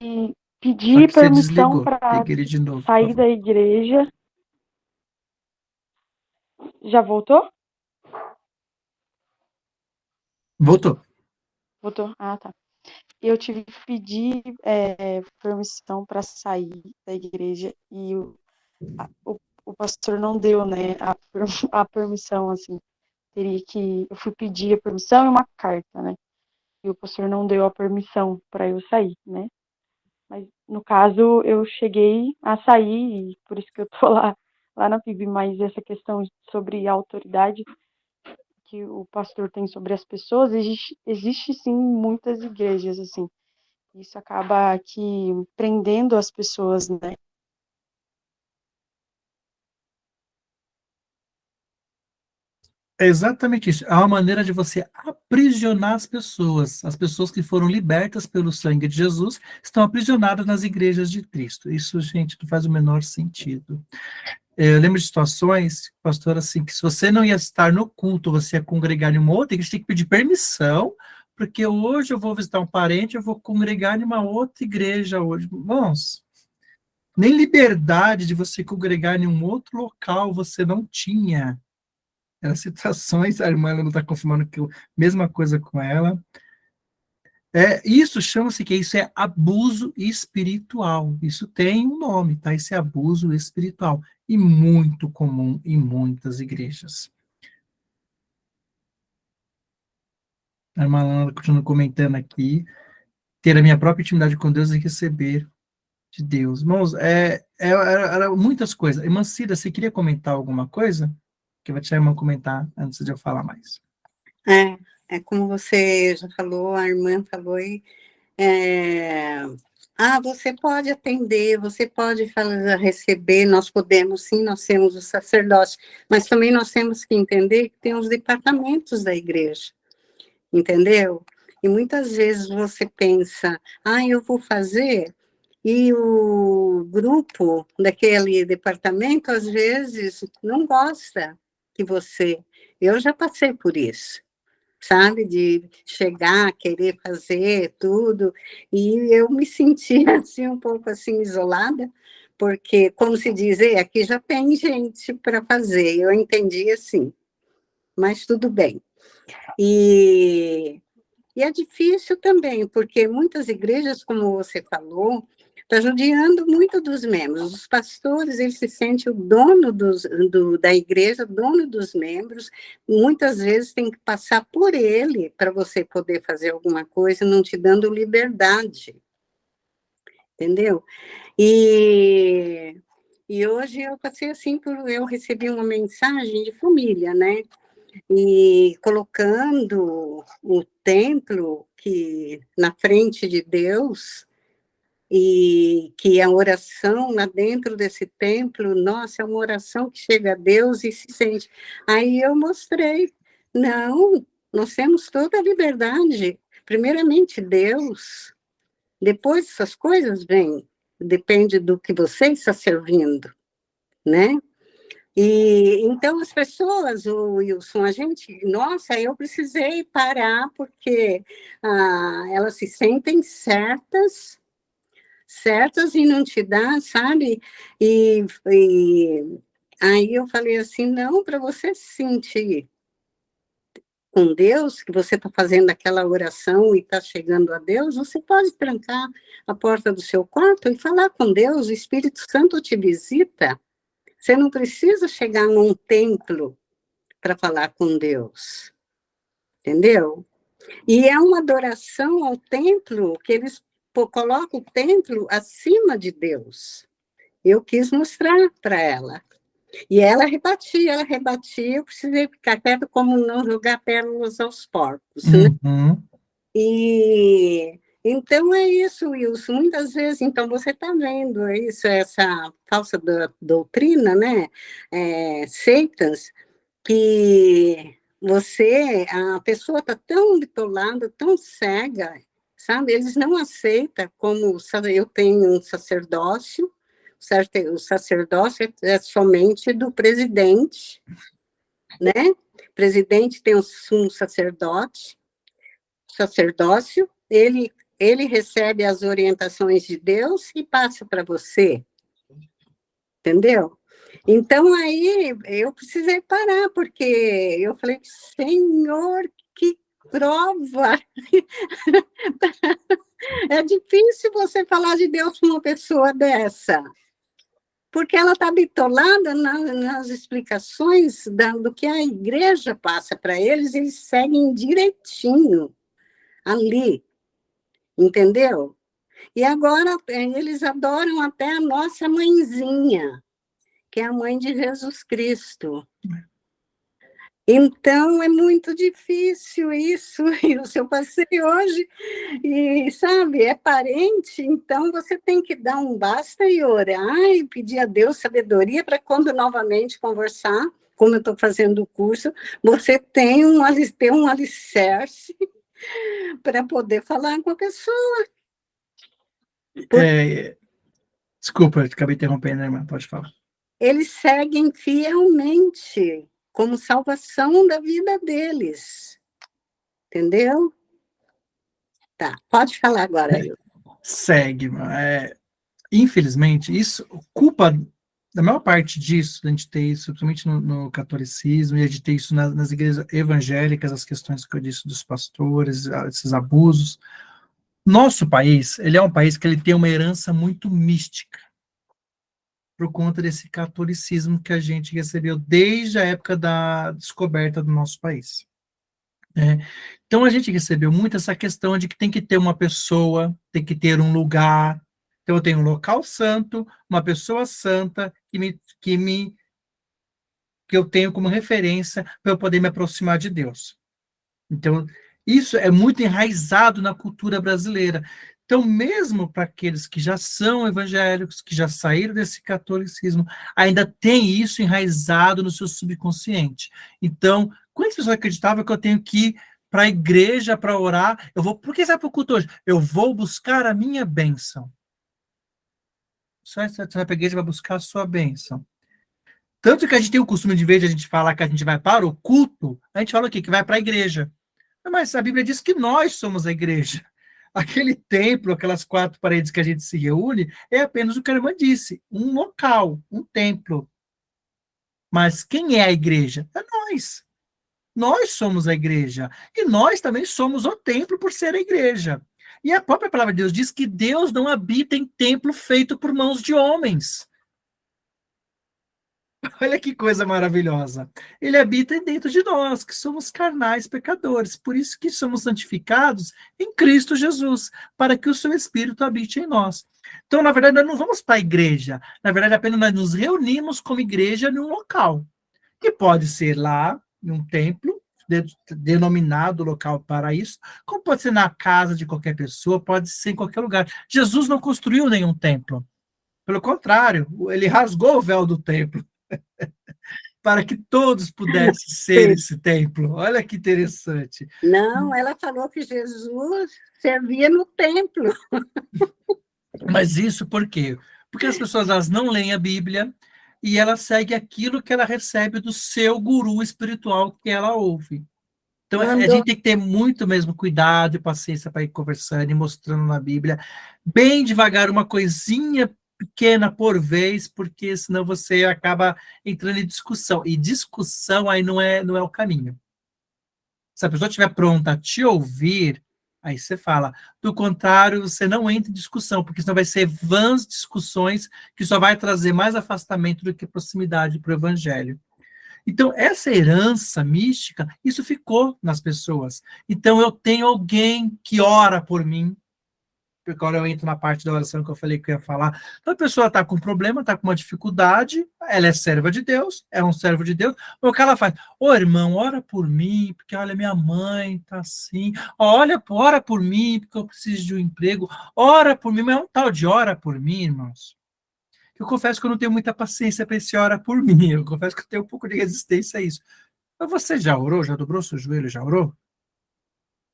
E pedir permissão para sair da igreja. Já voltou?
Voltou.
Voltou? Ah, tá. Eu tive que pedir permissão para sair da igreja e o pastor não deu, né, a permissão, assim. Eu fui pedir a permissão e uma carta, né? E o pastor não deu a permissão para eu sair, né? Mas, no caso, eu cheguei a sair, e por isso que eu tô lá na PIB, mas essa questão sobre a autoridade que o pastor tem sobre as pessoas, existe sim muitas igrejas, assim. Isso acaba aqui prendendo as pessoas, né?
É exatamente isso. É uma maneira de você aprisionar as pessoas que foram libertas pelo sangue de Jesus estão aprisionadas nas igrejas de Cristo. Isso, gente, não faz o menor sentido. Eu lembro de situações, pastor, assim, que se você não ia estar no culto, você ia congregar em uma outra igreja, tem que pedir permissão, porque hoje eu vou visitar um parente, eu vou congregar em uma outra igreja hoje. Irmãos, nem liberdade de você congregar em um outro local você não tinha. Eram situações, a irmã não está confirmando que mesma coisa com ela. Isso chama-se que isso é abuso espiritual. Isso tem um nome, tá? Isso é abuso espiritual. E muito comum em muitas igrejas. A irmã Lana continua comentando aqui. Ter a minha própria intimidade com Deus e receber de Deus. Irmãos, era muitas coisas. Irmã Cida, você queria comentar alguma coisa? Que eu vou deixar a irmã comentar antes de eu falar mais.
É como você já falou, a irmã falou aí, você pode atender, você pode receber, nós podemos sim, nós temos o sacerdócio, mas também nós temos que entender que tem os departamentos da igreja, entendeu? E muitas vezes você pensa, eu vou fazer, e o grupo daquele departamento, às vezes, não gosta que você... Eu já passei por isso, sabe? De chegar, querer fazer tudo, e eu me sentia, assim, um pouco, assim, isolada, porque, como se diz, aqui já tem gente para fazer, eu entendi assim, mas tudo bem. E E é difícil também, porque muitas igrejas, como você falou, está judiando muito dos membros. Os pastores, eles se sentem o dono da igreja, dono dos membros. Muitas vezes tem que passar por ele para você poder fazer alguma coisa, não te dando liberdade. Entendeu? E hoje eu passei assim, eu recebi uma mensagem de família, né? E colocando o templo que na frente de Deus, e que a oração lá dentro desse templo, nossa, é uma oração que chega a Deus e se sente. Aí eu mostrei, não, nós temos toda a liberdade, primeiramente Deus, depois essas coisas vêm, depende do que você está servindo, né? E então as pessoas, o Wilson, a gente, nossa, eu precisei parar porque elas se sentem certas e não te dá, sabe? E aí eu falei assim, não, para você se sentir com Deus, que você está fazendo aquela oração e está chegando a Deus, você pode trancar a porta do seu quarto e falar com Deus, o Espírito Santo te visita. Você não precisa chegar num templo para falar com Deus, entendeu? E é uma adoração ao templo que eles colocam o templo acima de Deus. Eu quis mostrar para ela. E ela rebatia, eu precisei ficar quieto como não jogar pérolas aos porcos, né? E então é isso, Wilson, muitas vezes, então você está vendo isso, essa falsa doutrina, né, seitas, que a pessoa está tão bitolada, tão cega, sabe, eles não aceitam como, eu tenho um sacerdócio, o sacerdócio é somente do presidente, né, o presidente tem um sumo sacerdócio, ele recebe as orientações de Deus e passa para você, entendeu? Então, aí, eu precisei parar, porque eu falei, Senhor, que prova! É difícil você falar de Deus para uma pessoa dessa, porque ela está bitolada nas explicações do que a igreja passa para eles, eles seguem direitinho ali, entendeu? E agora eles adoram até a nossa mãezinha, que é a mãe de Jesus Cristo. Então, é muito difícil isso, e o seu passeio hoje, e sabe, é parente, então você tem que dar um basta e orar, e pedir a Deus sabedoria para quando novamente conversar, como eu estou fazendo o curso, você tem um alicerce para poder falar com a pessoa.
Desculpa, eu acabei interrompendo, irmã, pode falar.
Eles seguem fielmente como salvação da vida deles. Entendeu? Tá, pode falar agora.
Segue, infelizmente, isso, culpa da maior parte disso, a gente ter isso, principalmente no catolicismo, e a gente ter isso nas igrejas evangélicas, as questões que eu disse dos pastores, esses abusos. Nosso país, ele é um país que ele tem uma herança muito mística, por conta desse catolicismo que a gente recebeu desde a época da descoberta do nosso país. Então, a gente recebeu muito essa questão de que tem que ter uma pessoa, tem que ter um lugar. Então, eu tenho um local santo, uma pessoa santa que eu tenho como referência para eu poder me aproximar de Deus. Então, isso é muito enraizado na cultura brasileira. Então, mesmo para aqueles que já são evangélicos, que já saíram desse catolicismo, ainda tem isso enraizado no seu subconsciente. Então, quantas pessoas acreditavam que eu tenho que ir para a igreja para orar? Por que você vai para o culto hoje? Eu vou buscar a minha bênção. Você vai para a igreja para buscar a sua bênção. Tanto que a gente tem o costume de, vez de a gente falar que a gente vai para o culto, a gente fala o quê? Que vai para a igreja. Mas a Bíblia diz que nós somos a igreja. Aquele templo, aquelas 4 paredes que a gente se reúne, é apenas o que a irmã disse, um local, um templo. Mas quem é a igreja? É nós. Nós somos a igreja. E nós também somos o templo por ser a igreja. E a própria palavra de Deus diz que Deus não habita em templo feito por mãos de homens. Olha que coisa maravilhosa. Ele habita dentro de nós, que somos carnais pecadores. Por isso que somos santificados em Cristo Jesus, para que o seu Espírito habite em nós. Então, na verdade, nós não vamos para a igreja. Na verdade, apenas nós nos reunimos como igreja num local. Que pode ser lá, em um templo, denominado local para isso, como pode ser na casa de qualquer pessoa, pode ser em qualquer lugar. Jesus não construiu nenhum templo. Pelo contrário, ele rasgou o véu do templo para que todos pudessem ser esse templo. Olha que interessante.
Não, ela falou que Jesus servia no templo.
Mas isso por quê? Porque as pessoas elas não leem a Bíblia e ela segue aquilo que ela recebe do seu guru espiritual que ela ouve. Então, a gente tem que ter muito mesmo cuidado e paciência para ir conversando e mostrando na Bíblia, bem devagar, uma coisinha pequena por vez, porque senão você acaba entrando em discussão. E discussão aí não é o caminho. Se a pessoa estiver pronta a te ouvir, aí você fala. Do contrário, você não entra em discussão, porque senão vai ser vãs discussões que só vai trazer mais afastamento do que proximidade para o evangelho. Então, essa herança mística, isso ficou nas pessoas. Então, eu tenho alguém que ora por mim, porque agora eu entro na parte da oração que eu falei que eu ia falar. Então, a pessoa está com um problema, está com uma dificuldade, ela é serva de Deus, é um servo de Deus, o que ela faz? Ô, irmão, ora por mim, porque, olha, minha mãe está assim, olha, ora por mim, porque eu preciso de um emprego, ora por mim, mas é um tal de ora por mim, irmãos. Eu confesso que eu não tenho muita paciência para esse ora por mim, eu confesso que eu tenho um pouco de resistência a isso. Mas você já orou? Já dobrou seu joelho? Já orou?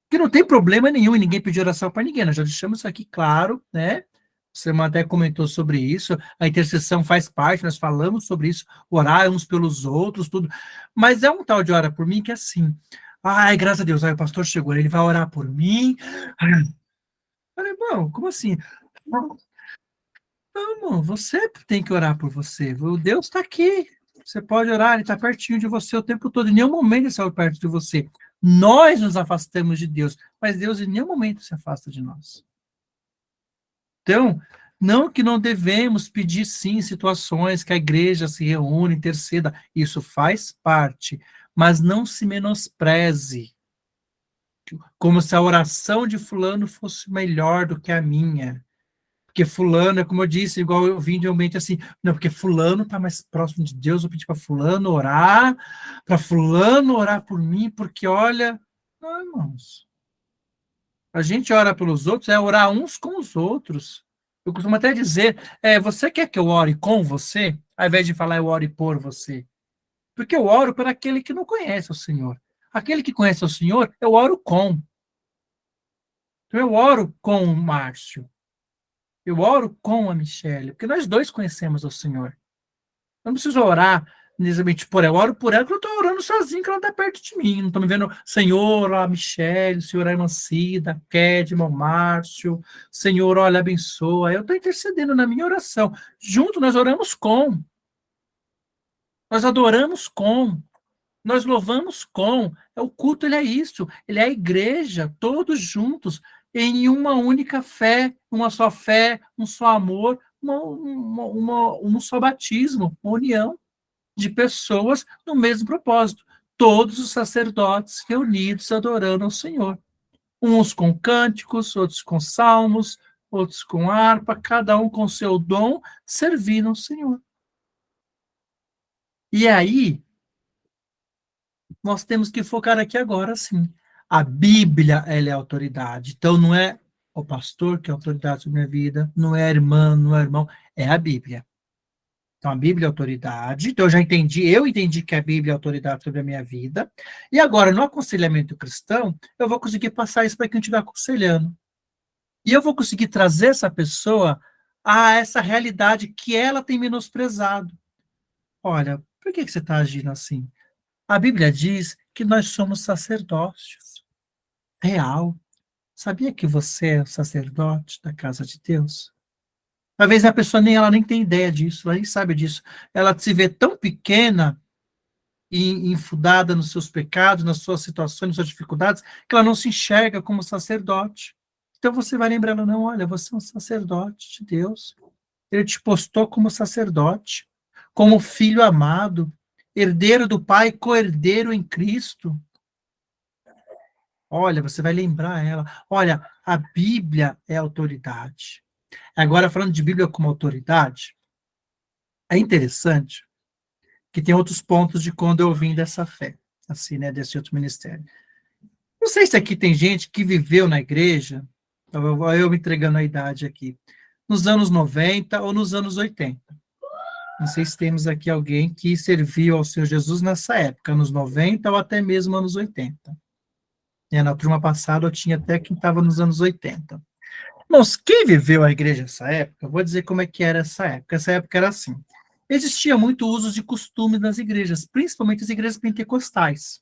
Porque não tem problema nenhum e ninguém pediu oração para ninguém, nós já deixamos isso aqui claro, né? Você até comentou sobre isso, a intercessão faz parte, nós falamos sobre isso, orar uns pelos outros, tudo. Mas é um tal de ora por mim que é assim, ai, graças a Deus, aí o pastor chegou, ele vai orar por mim. Falei, bom, como assim? Não, irmão, você tem que orar por você. O Deus está aqui. Você pode orar, ele está pertinho de você o tempo todo. Em nenhum momento ele está perto de você. Nós nos afastamos de Deus, mas Deus em nenhum momento se afasta de nós. Então, não que não devemos pedir sim situações que a igreja se reúne, interceda. Isso faz parte, mas não se menospreze. Como se a oração de fulano fosse melhor do que a minha. Porque fulano, é como eu disse, igual eu vim de um ambiente assim, não, porque fulano está mais próximo de Deus, eu pedi para fulano orar por mim, porque olha, não, irmãos, a gente ora pelos outros, é orar uns com os outros. Eu costumo até dizer, você quer que eu ore com você, ao invés de falar eu ore por você? Porque eu oro por aquele que não conhece o Senhor. Aquele que conhece o Senhor, eu oro com. Então eu oro com o Márcio. Eu oro com a Michelle, porque nós dois conhecemos o Senhor. Eu não preciso orar necessariamente por ela. Eu oro por ela porque eu estou orando sozinho, que ela está perto de mim. Não estou me vendo, Senhor, a Michelle, o Senhor, a irmã Cida, Kedma, o Márcio, Senhor, olha, abençoa. Eu estou intercedendo na minha oração. Junto nós oramos com. Nós adoramos com. Nós louvamos com. O culto, ele é isso. Ele é a igreja, todos juntos, em uma única fé, uma só fé, um só amor, um só batismo, uma união de pessoas no mesmo propósito. Todos os sacerdotes reunidos adorando ao Senhor. Uns com cânticos, outros com salmos, outros com harpa, cada um com seu dom, servindo ao Senhor. E aí, nós temos que focar aqui agora, sim. A Bíblia, ela é a autoridade. Então, não é o pastor que é a autoridade sobre a minha vida, não é a irmã, não é o irmão, é a Bíblia. Então, a Bíblia é a autoridade. Então, eu entendi que a Bíblia é a autoridade sobre a minha vida. E agora, no aconselhamento cristão, eu vou conseguir passar isso para quem estiver aconselhando. E eu vou conseguir trazer essa pessoa a essa realidade que ela tem menosprezado. Olha, por que você está agindo assim? A Bíblia diz que nós somos sacerdócios. Real. Sabia que você é o sacerdote da casa de Deus? Às vezes a pessoa ela nem tem ideia disso, ela nem sabe disso. Ela se vê tão pequena enfundada nos seus pecados, nas suas situações, nas suas dificuldades, que ela não se enxerga como sacerdote. Então você vai lembrar ela, não, olha, você é um sacerdote de Deus. Ele te postou como sacerdote, como filho amado, herdeiro do Pai, co-herdeiro em Cristo. Olha, você vai lembrar ela. Olha, a Bíblia é autoridade. Agora, falando de Bíblia como autoridade, é interessante que tem outros pontos de quando eu vim dessa fé, assim, né, desse outro ministério. Não sei se aqui tem gente que viveu na igreja, eu me entregando a idade aqui, nos anos 90 ou nos anos 80. Não sei se temos aqui alguém que serviu ao Senhor Jesus nessa época, anos 90 ou até mesmo anos 80. Na turma passada eu tinha até quem estava nos anos 80. Irmãos, quem viveu a igreja nessa época, eu vou dizer como é que era essa época. Essa época era assim. Existia muito uso de costumes nas igrejas, principalmente as igrejas pentecostais.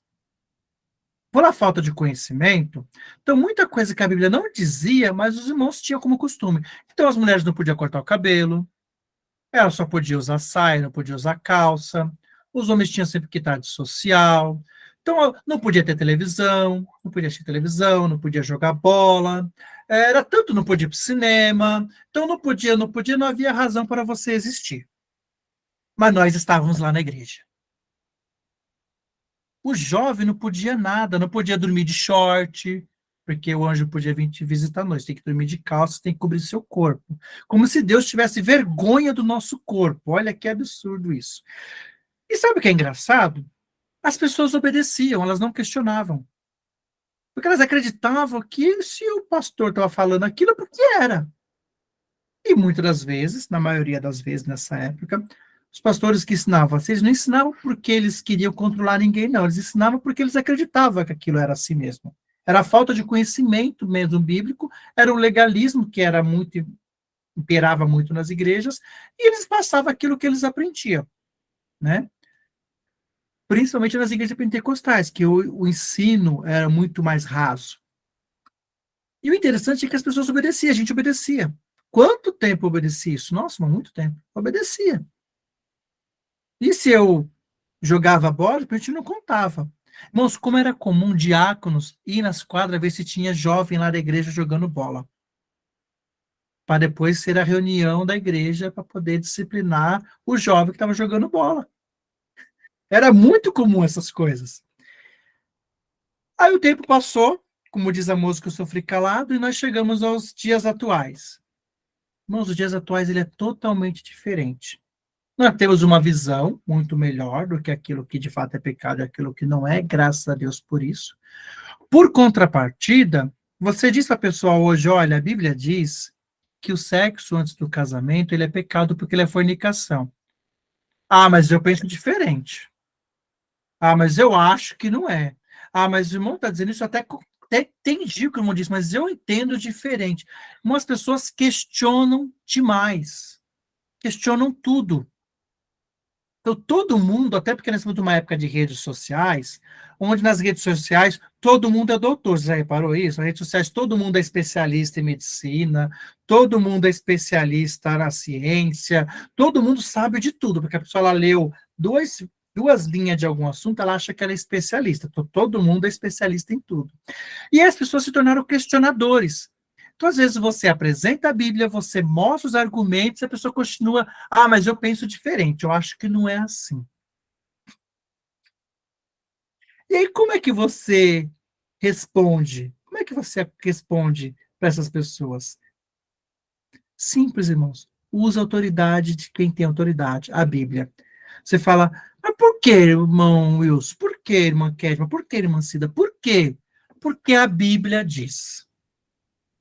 Por a falta de conhecimento, então muita coisa que a Bíblia não dizia, mas os irmãos tinham como costume. Então as mulheres não podiam cortar o cabelo, elas só podiam usar saia, não podiam usar calça, os homens tinham sempre que estar de social, então não podia ter televisão, não podia assistir televisão, não podia jogar bola, era tanto não podia ir para o cinema, então não podia, não havia razão para você existir. Mas nós estávamos lá na igreja. O jovem não podia nada, não podia dormir de short, porque o anjo podia vir te visitar à noite. Tem que dormir de calça, tem que cobrir seu corpo. Como se Deus tivesse vergonha do nosso corpo. Olha que absurdo isso. E sabe o que é engraçado? As pessoas obedeciam, elas não questionavam. Porque elas acreditavam que se o pastor estava falando aquilo, porque era. E muitas das vezes, na maioria das vezes nessa época, os pastores que ensinavam, eles não ensinavam porque eles queriam controlar ninguém, não. Eles ensinavam porque eles acreditavam que aquilo era assim mesmo. Era a falta de conhecimento mesmo bíblico, era o legalismo que era muito, imperava muito nas igrejas, e eles passavam aquilo que eles aprendiam, né? Principalmente nas igrejas pentecostais, que o ensino era muito mais raso. E o interessante é que as pessoas obedeciam, a gente obedecia. Quanto tempo obedecia isso? Nossa, muito tempo. Obedecia. E se eu jogava bola, a gente não contava. Irmãos, como era comum diáconos ir nas quadras ver se tinha jovem lá da igreja jogando bola. Para depois ser a reunião da igreja para poder disciplinar o jovem que estava jogando bola. Era muito comum essas coisas. Aí o tempo passou, como diz a música, eu sofri calado, e nós chegamos aos dias atuais. Irmãos, os dias atuais ele é totalmente diferente. Nós temos uma visão muito melhor do que aquilo que de fato é pecado e aquilo que não é, graças a Deus por isso. Por contrapartida, você diz para a pessoa hoje, olha, a Bíblia diz que o sexo antes do casamento ele é pecado porque ele é fornicação. Ah, mas eu penso diferente. Ah, mas eu acho que não é. Ah, mas o irmão está dizendo isso, até entendi o que o irmão disse, mas eu entendo diferente. Umas pessoas questionam demais. Questionam tudo. Então, todo mundo, até porque nós estamos numa época de redes sociais, onde nas redes sociais todo mundo é doutor, você já reparou isso? Nas redes sociais todo mundo é especialista em medicina, todo mundo é especialista na ciência, todo mundo sabe de tudo, porque a pessoa ela leu duas linhas de algum assunto, ela acha que ela é especialista. Então, todo mundo é especialista em tudo. E as pessoas se tornaram questionadores. Então, às vezes, você apresenta a Bíblia, você mostra os argumentos, a pessoa continua, ah, mas eu penso diferente, eu acho que não é assim. E aí, como é que você responde? Como é que você responde para essas pessoas? Simples, irmãos. Usa a autoridade de quem tem autoridade, a Bíblia. Você fala, mas por que, irmão Wilson? Por que, irmã Kedma? Por que, irmã Cida? Por quê? Porque a Bíblia diz.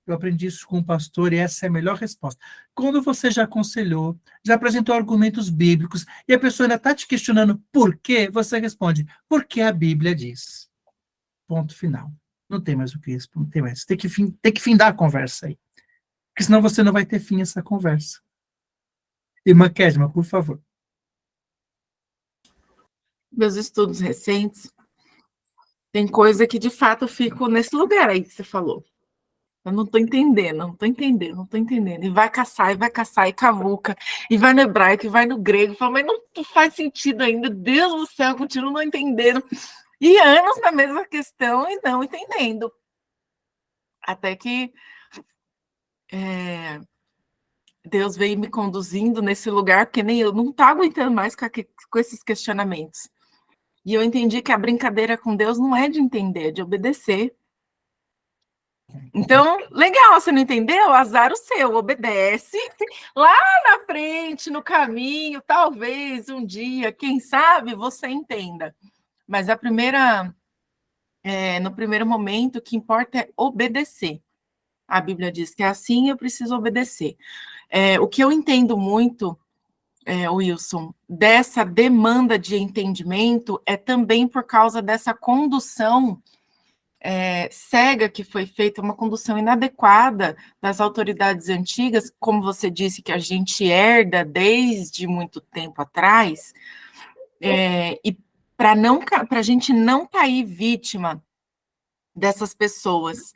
Eu aprendi isso com um pastor e essa é a melhor resposta. Quando você já aconselhou, já apresentou argumentos bíblicos e a pessoa ainda está te questionando por quê, você responde, porque a Bíblia diz. Ponto final. Não tem mais o que responder, não tem mais. Tem que findar a conversa aí. Porque senão você não vai ter fim essa conversa. Irmã Kedma, por favor.
Meus estudos recentes, tem coisa que de fato eu fico nesse lugar aí que você falou. Eu não estou entendendo, não estou entendendo, não estou entendendo. E vai caçar, e cavuca, e vai no hebraico, e vai no grego, e fala, mas não faz sentido ainda, Deus do céu, eu continuo não entendendo. E anos na mesma questão e não entendendo. Até que Deus veio me conduzindo nesse lugar, porque nem eu não estava aguentando mais com esses questionamentos. E eu entendi que a brincadeira com Deus não é de entender, é de obedecer. Então, legal, você não entendeu? Azar o seu, obedece. Lá na frente, no caminho, talvez um dia, quem sabe, você entenda. Mas no primeiro momento, o que importa é obedecer. A Bíblia diz que é assim, eu preciso obedecer. O que eu entendo muito, Wilson, dessa demanda de entendimento é também por causa dessa condução cega que foi feita, uma condução inadequada das autoridades antigas, como você disse, que a gente herda desde muito tempo atrás, e para a gente não cair vítima dessas pessoas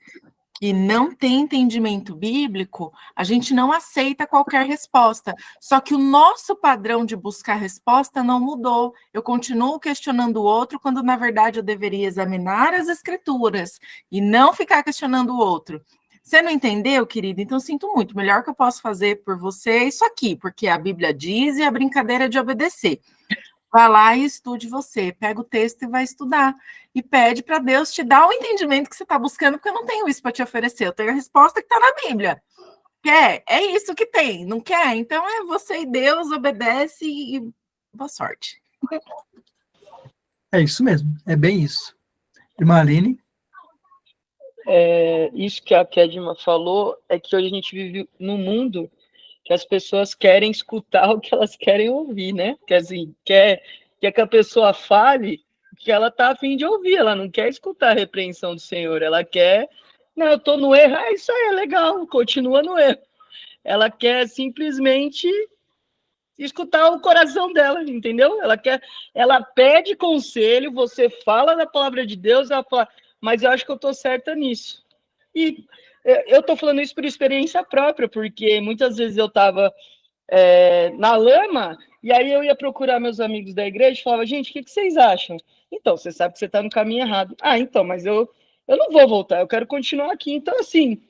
que não têm entendimento bíblico, a gente não aceita qualquer resposta. Só que o nosso padrão de buscar resposta não mudou. Eu continuo questionando o outro, quando, na verdade, eu deveria examinar as escrituras e não ficar questionando o outro. Você não entendeu, querido? Então, sinto muito. O melhor que eu posso fazer por você é isso aqui, porque a Bíblia diz e a brincadeira é de obedecer. Vá lá e estude você. Pega o texto e vai estudar. E pede para Deus te dar o entendimento que você está buscando, porque eu não tenho isso para te oferecer. Eu tenho a resposta que está na Bíblia. Quer? É isso que tem. Não quer? Então é você e Deus, obedece e boa sorte.
É isso mesmo, é bem isso. Irmã Aline?
Isso que a Kedma falou é que hoje a gente vive num mundo que as pessoas querem escutar o que elas querem ouvir, né? Quer assim, quer que a pessoa fale o que ela tá a fim de ouvir, ela não quer escutar a repreensão do Senhor, ela quer, não, eu tô no erro, isso aí é legal, continua no erro. Ela quer simplesmente escutar o coração dela, entendeu? Ela pede conselho, você fala da palavra de Deus, ela fala, mas eu acho que eu tô certa nisso. E eu tô falando isso por experiência própria, porque muitas vezes eu tava na lama, e aí eu ia procurar meus amigos da igreja e falava, gente, o que vocês acham? Então, você sabe que você está no caminho errado. Ah, então, mas eu não vou voltar, eu quero continuar aqui. Então, assim,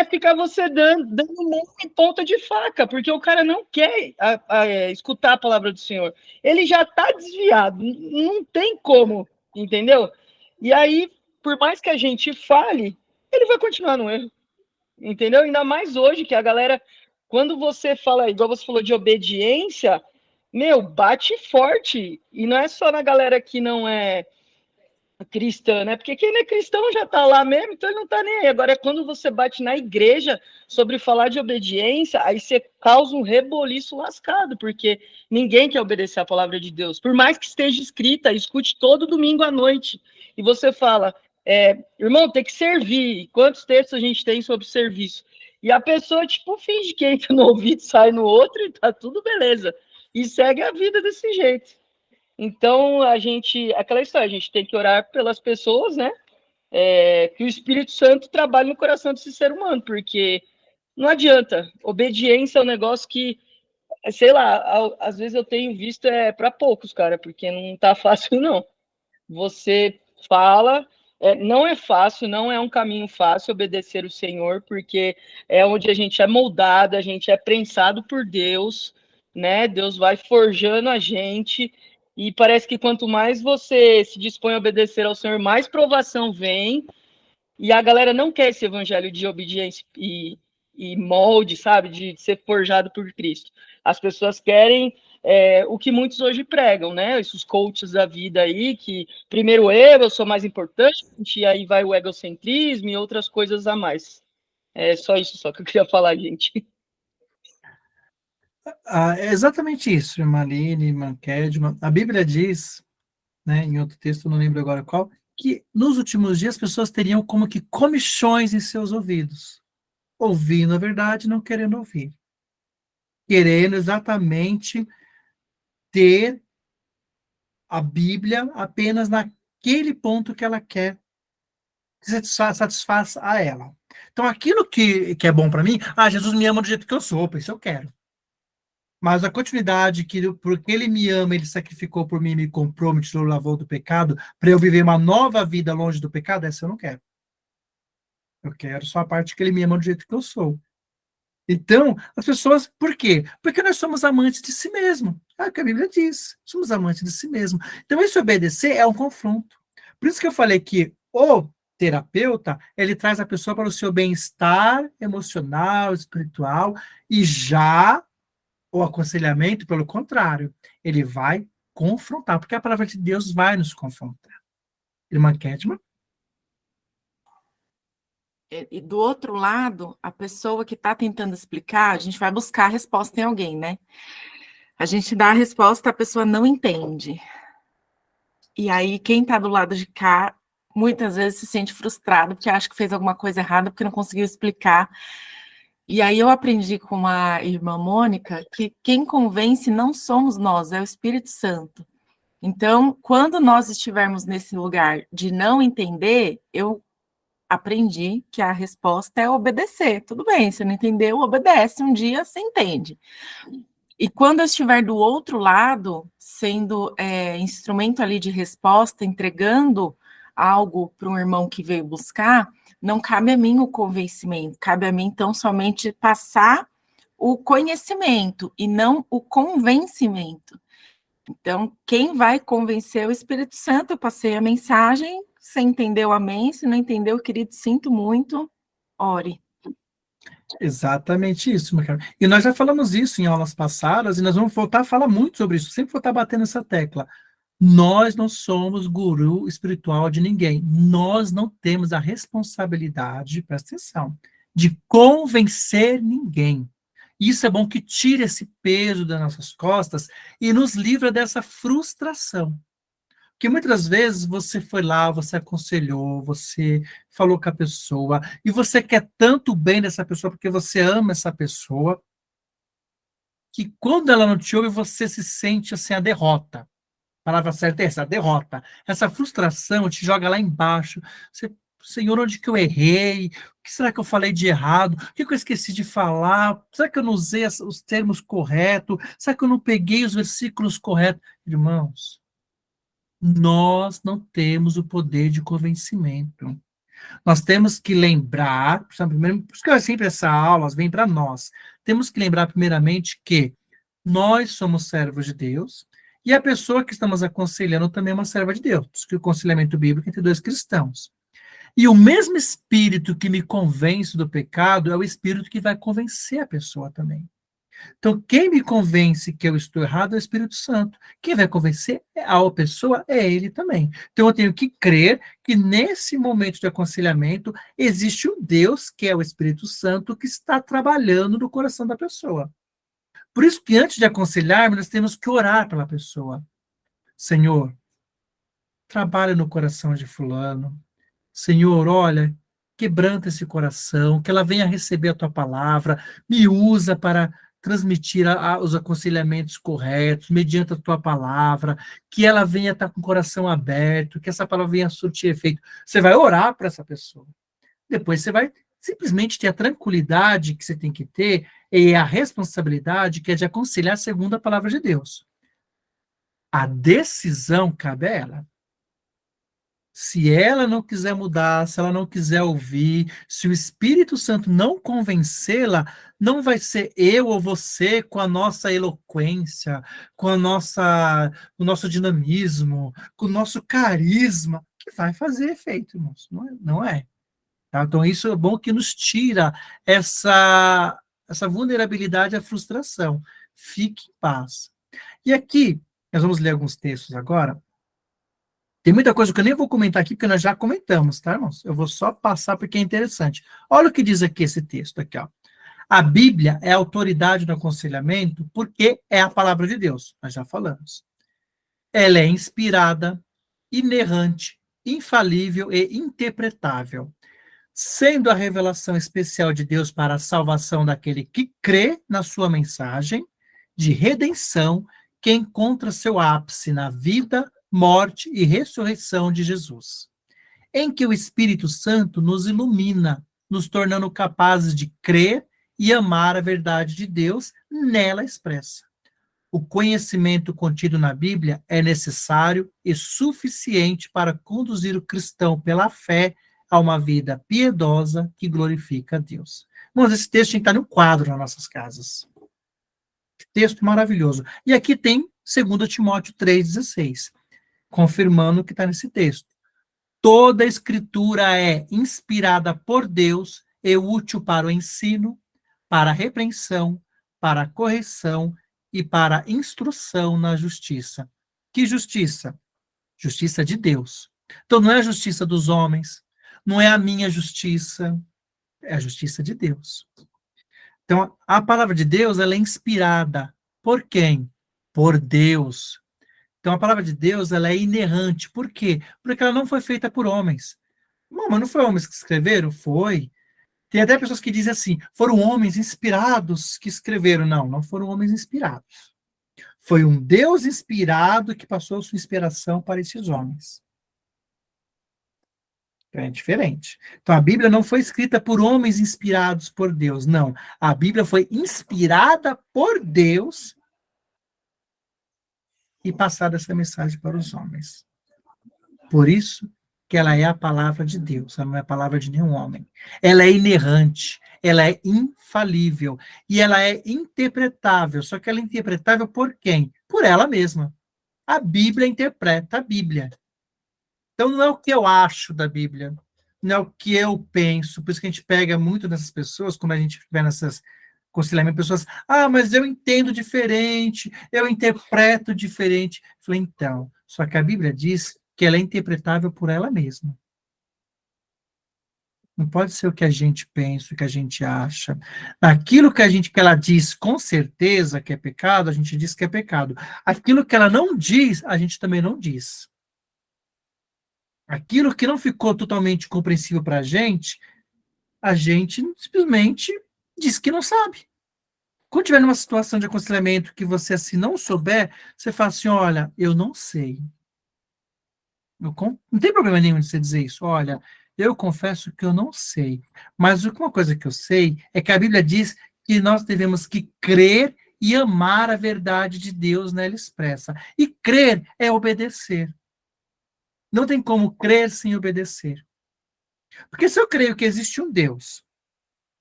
ficar você dando murro em ponta de faca, porque o cara não quer escutar a palavra do Senhor. Ele já está desviado, não tem como, entendeu? E aí, por mais que a gente fale, ele vai continuar no erro, entendeu? Ainda mais hoje, que a galera, quando você fala, igual você falou de obediência, meu, bate forte. E não é só na galera que não é cristã, né? Porque quem não é cristão já tá lá mesmo, então ele não tá nem aí. Agora, quando você bate na igreja sobre falar de obediência, aí você causa um reboliço lascado, porque ninguém quer obedecer a palavra de Deus. Por mais que esteja escrita, escute todo domingo à noite. E você fala, irmão, tem que servir. Quantos textos a gente tem sobre serviço? E a pessoa, tipo, finge que entra no ouvido, sai no outro e tá tudo beleza. E segue a vida desse jeito. Então, aquela história, a gente tem que orar pelas pessoas, né? Que o Espírito Santo trabalhe no coração desse ser humano, porque não adianta. Obediência é um negócio que, sei lá, às vezes eu tenho visto para poucos, cara, porque não tá fácil, não. Você fala, não é fácil, não é um caminho fácil obedecer o Senhor, porque é onde a gente é moldado, a gente é prensado por Deus, né? Deus vai forjando a gente, e parece que quanto mais você se dispõe a obedecer ao Senhor, mais provação vem, e a galera não quer esse evangelho de obediência e molde, sabe? De ser forjado por Cristo. As pessoas querem o que muitos hoje pregam, né? Esses coaches da vida aí, que primeiro eu sou mais importante, e aí vai o egocentrismo e outras coisas a mais. É só isso só que eu queria falar, gente.
É exatamente isso, irmã Aline, irmã Kedma. A Bíblia diz, né, em outro texto, não lembro agora qual, que nos últimos dias as pessoas teriam como que comichões em seus ouvidos, ouvindo a verdade, não querendo ouvir, querendo exatamente ter a Bíblia apenas naquele ponto que ela quer que satisfaça a ela. Então, aquilo que é bom para mim, Jesus me ama do jeito que eu sou, isso eu quero. Mas a continuidade, que porque ele me ama, ele sacrificou por mim, me comprou, me tirou, lavou do pecado, para eu viver uma nova vida longe do pecado, essa eu não quero. Eu quero só a parte que ele me ama do jeito que eu sou. Então, as pessoas, por quê? Porque nós somos amantes de si mesmo. É o que a Bíblia diz. Somos amantes de si mesmo. Então, esse obedecer é um confronto. Por isso que eu falei que o terapeuta, ele traz a pessoa para o seu bem-estar emocional, espiritual, e já o aconselhamento, pelo contrário, ele vai confrontar, porque a palavra de Deus vai nos confrontar. Irmã Kedma?
E do outro lado, a pessoa que está tentando explicar, a gente vai buscar a resposta em alguém, né? A gente dá a resposta, a pessoa não entende. E aí, quem está do lado de cá, muitas vezes se sente frustrado, porque acha que fez alguma coisa errada, porque não conseguiu explicar. E aí eu aprendi com a irmã Mônica que quem convence não somos nós, é o Espírito Santo. Então, quando nós estivermos nesse lugar de não entender, eu aprendi que a resposta é obedecer. Tudo bem, você não entendeu, obedece. Um dia você entende. E quando eu estiver do outro lado, sendo instrumento ali de resposta, entregando algo para um irmão que veio buscar, não cabe a mim o convencimento, cabe a mim, então, somente passar o conhecimento e não o convencimento. Então, quem vai convencer é o Espírito Santo. Eu passei a mensagem, você entendeu, amém. Se não entendeu, querido, sinto muito, ore.
Exatamente isso, meu caro. E nós já falamos isso em aulas passadas, e nós vamos voltar a falar muito sobre isso, sempre vou estar batendo essa tecla. Nós não somos guru espiritual de ninguém. Nós não temos a responsabilidade, presta atenção, de convencer ninguém. Isso é bom que tire esse peso das nossas costas e nos livra dessa frustração. Porque muitas vezes você foi lá, você aconselhou, você falou com a pessoa, e você quer tanto bem dessa pessoa, porque você ama essa pessoa, que quando ela não te ouve, você se sente assim, a derrota. A palavra certa é essa, a derrota. Essa frustração te joga lá embaixo. Você, Senhor, onde que eu errei? O que será que eu falei de errado? O que eu esqueci de falar? Será que eu não usei os termos corretos? Será que eu não peguei os versículos corretos? Irmãos, nós não temos o poder de convencimento. Nós temos que lembrar, primeiro, por isso que sempre essa aula vem para nós. Temos que lembrar primeiramente que nós somos servos de Deus e a pessoa que estamos aconselhando também é uma serva de Deus, por isso que o aconselhamento bíblico é entre dois cristãos. E o mesmo espírito que me convence do pecado é o espírito que vai convencer a pessoa também. Então, quem me convence que eu estou errado é o Espírito Santo. Quem vai convencer a pessoa é ele também. Então, eu tenho que crer que nesse momento de aconselhamento existe um Deus, que é o Espírito Santo, que está trabalhando no coração da pessoa. Por isso que antes de aconselhar, nós temos que orar pela pessoa. Senhor, trabalha no coração de fulano. Senhor, olha, quebranta esse coração, que ela venha receber a tua palavra, me usa para transmitir os aconselhamentos corretos, mediante a tua palavra, que ela venha estar com o coração aberto, que essa palavra venha surtir efeito. Você vai orar para essa pessoa. Depois você vai simplesmente ter a tranquilidade que você tem que ter e a responsabilidade que é de aconselhar segundo a palavra de Deus. A decisão cabe a ela. Se ela não quiser mudar, se ela não quiser ouvir, se o Espírito Santo não convencê-la, não vai ser eu ou você com a nossa eloquência, com o nosso dinamismo, com o nosso carisma, que vai fazer efeito, irmãos. Não é. Tá? Então, isso é bom que nos tira essa vulnerabilidade à frustração. Fique em paz. E aqui, nós vamos ler alguns textos agora. Tem muita coisa que eu nem vou comentar aqui, porque nós já comentamos, tá, irmãos? Eu vou só passar porque é interessante. Olha o que diz aqui esse texto, aqui, ó. A Bíblia é a autoridade do aconselhamento porque é a palavra de Deus. Nós já falamos. Ela é inspirada, inerrante, infalível e interpretável, sendo a revelação especial de Deus para a salvação daquele que crê na sua mensagem de redenção, que encontra seu ápice na vida, morte e ressurreição de Jesus, em que o Espírito Santo nos ilumina nos tornando capazes de crer e amar a verdade de Deus nela expressa. O conhecimento contido na Bíblia é necessário e suficiente para conduzir o cristão pela fé a uma vida piedosa que glorifica a Deus. Irmãos, esse texto tem que estar no quadro nas nossas casas. Texto maravilhoso. E aqui tem 2 Timóteo 3,16, confirmando o que está nesse texto. Toda a escritura é inspirada por Deus e útil para o ensino, para a repreensão, para a correção e para a instrução na justiça. Que justiça? Justiça de Deus. Então não é a justiça dos homens, não é a minha justiça, é a justiça de Deus. Então a palavra de Deus, ela é inspirada por quem? Por Deus. Então, a palavra de Deus, ela é inerrante. Por quê? Porque ela não foi feita por homens. Não, mas não foi homens que escreveram? Foi. Tem até pessoas que dizem assim, foram homens inspirados que escreveram. Não, não foram homens inspirados. Foi um Deus inspirado que passou sua inspiração para esses homens. É diferente. Então, a Bíblia não foi escrita por homens inspirados por Deus. Não. A Bíblia foi inspirada por Deus e passar essa mensagem para os homens. Por isso que ela é a palavra de Deus, ela não é a palavra de nenhum homem. Ela é inerrante, ela é infalível e ela é interpretável. Só que ela é interpretável por quem? Por ela mesma. A Bíblia interpreta a Bíblia. Então não é o que eu acho da Bíblia, não é o que eu penso. Por isso que a gente pega muito dessas pessoas, quando a gente vê nessas conciliamento, pessoas, mas eu entendo diferente, eu interpreto diferente. Eu falei, então, só que a Bíblia diz que ela é interpretável por ela mesma. Não pode ser o que a gente pensa, o que a gente acha. Aquilo que ela diz com certeza que é pecado, a gente diz que é pecado. Aquilo que ela não diz, a gente também não diz. Aquilo que não ficou totalmente compreensível para a gente simplesmente diz que não sabe. Quando tiver numa situação de aconselhamento que você assim não souber, você fala assim, olha, eu não sei. Não tem problema nenhum de você dizer isso. Olha, eu confesso que eu não sei. Mas uma coisa que eu sei é que a Bíblia diz que nós devemos que crer e amar a verdade de Deus nela expressa. E crer é obedecer. Não tem como crer sem obedecer. Porque se eu creio que existe um Deus,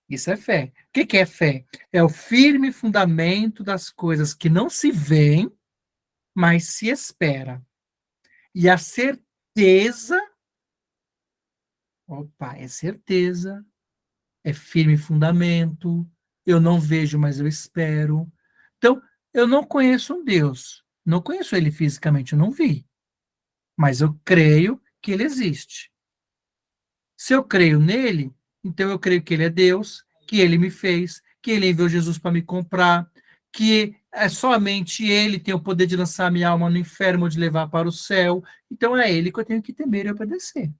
isso é fé. O que é fé? É o firme fundamento das coisas que não se veem, mas se espera. E a certeza, é certeza, é firme fundamento, eu não vejo, mas eu espero. Então, eu não conheço um Deus, não conheço ele fisicamente, eu não vi, mas eu creio que ele existe. Se eu creio nele, então eu creio que ele é Deus, que ele me fez, que ele enviou Jesus para me comprar, que somente ele tem o poder de lançar minha alma no inferno ou de levar para o céu. Então é ele que eu tenho que temer e obedecer.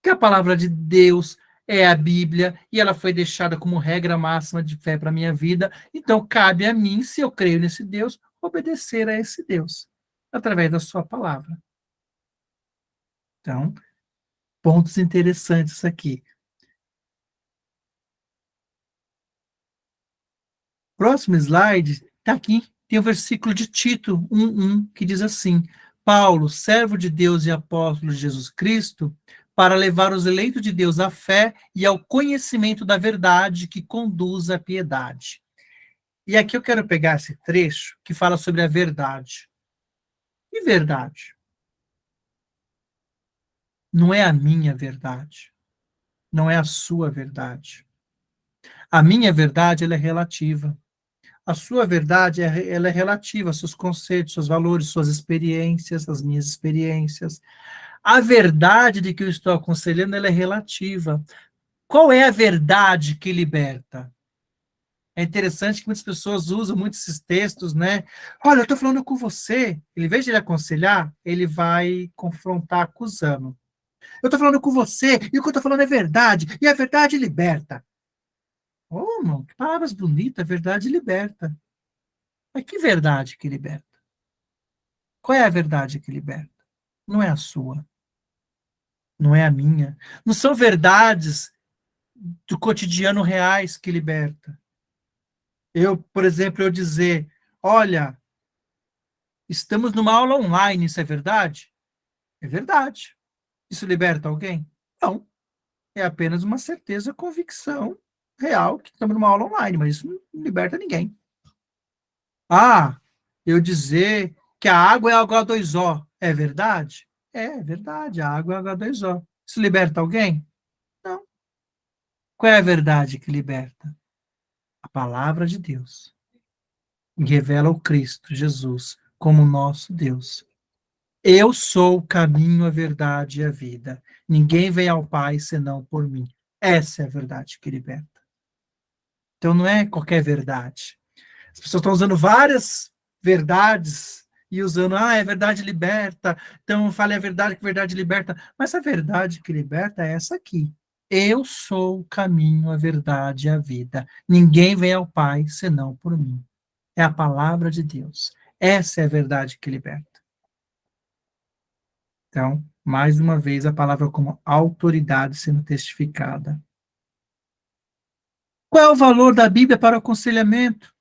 Que a palavra de Deus é a Bíblia e ela foi deixada como regra máxima de fé para a minha vida. Então cabe a mim, se eu creio nesse Deus, obedecer a esse Deus, através da sua palavra. Então, pontos interessantes aqui. Próximo slide, está aqui, tem o versículo de Tito 1:1, que diz assim, Paulo, servo de Deus e apóstolo de Jesus Cristo, para levar os eleitos de Deus à fé e ao conhecimento da verdade que conduz à piedade. E aqui eu quero pegar esse trecho que fala sobre a verdade. E verdade? Não é a minha verdade. Não é a sua verdade. A minha verdade, ela é relativa. A sua verdade, ela é relativa aos seus conceitos, seus valores, suas experiências, as minhas experiências. A verdade de que eu estou aconselhando, ela é relativa. Qual é a verdade que liberta? É interessante que muitas pessoas usam muito esses textos, né? Olha, eu estou falando com você. Em vez de ele aconselhar, ele vai confrontar acusando. Eu estou falando com você, e o que eu estou falando é verdade, e a verdade liberta. Oh, irmão, que palavras bonitas, a verdade liberta. Mas que verdade que liberta? Qual é a verdade que liberta? Não é a sua. não é a minha. Não são verdades do cotidiano reais que liberta. Eu, por exemplo, eu dizer, olha, estamos numa aula online, isso é verdade? É verdade. Isso liberta alguém? Não. É apenas uma certeza, convicção real que estamos numa aula online, mas isso não liberta ninguém. Ah, eu dizer que a água é H2O, é verdade? É verdade, a água é H2O. Isso liberta alguém? Não. Qual é a verdade que liberta? A palavra de Deus. E revela o Cristo, Jesus, como nosso Deus. Eu sou o caminho, a verdade e a vida. Ninguém vem ao Pai senão por mim. Essa é a verdade que liberta. Então não é qualquer verdade. As pessoas estão usando várias verdades e usando, é verdade liberta, então fale a verdade que verdade liberta. Mas a verdade que liberta é essa aqui. Eu sou o caminho, a verdade e a vida. Ninguém vem ao Pai senão por mim. É a palavra de Deus. Essa é a verdade que liberta. Então, mais uma vez, a palavra como autoridade sendo testificada. Qual é o valor da Bíblia para o aconselhamento?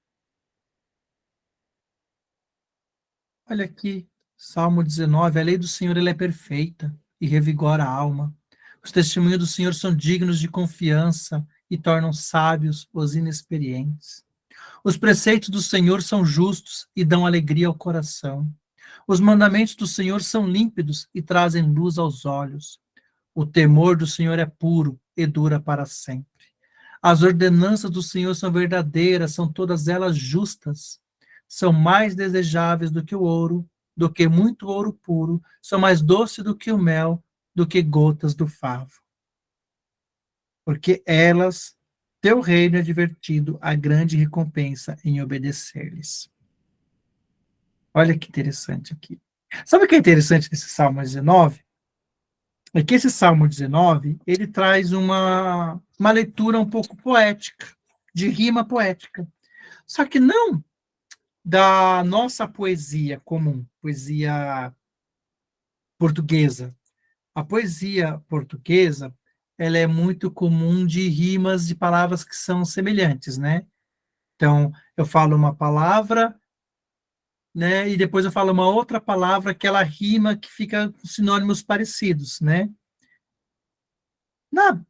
Olha aqui, Salmo 19, a lei do Senhor ela é perfeita e revigora a alma. Os testemunhos do Senhor são dignos de confiança e tornam sábios os inexperientes. Os preceitos do Senhor são justos e dão alegria ao coração. Os mandamentos do Senhor são límpidos e trazem luz aos olhos. O temor do Senhor é puro e dura para sempre. As ordenanças do Senhor são verdadeiras, são todas elas justas. São mais desejáveis do que o ouro, do que muito ouro puro, são mais doces do que o mel, do que gotas do favo. Porque elas, teu reino é divertido, a grande recompensa em obedecer-lhes. Olha que interessante aqui. Sabe o que é interessante nesse Salmo 19? É que esse Salmo 19, ele traz uma leitura um pouco poética, de rima poética. Só que não da nossa poesia comum, poesia portuguesa. A poesia portuguesa, ela é muito comum de rimas de palavras que são semelhantes, né? Então, eu falo uma palavra, né, e depois eu falo uma outra palavra que ela rima que fica com sinônimos parecidos, né? Na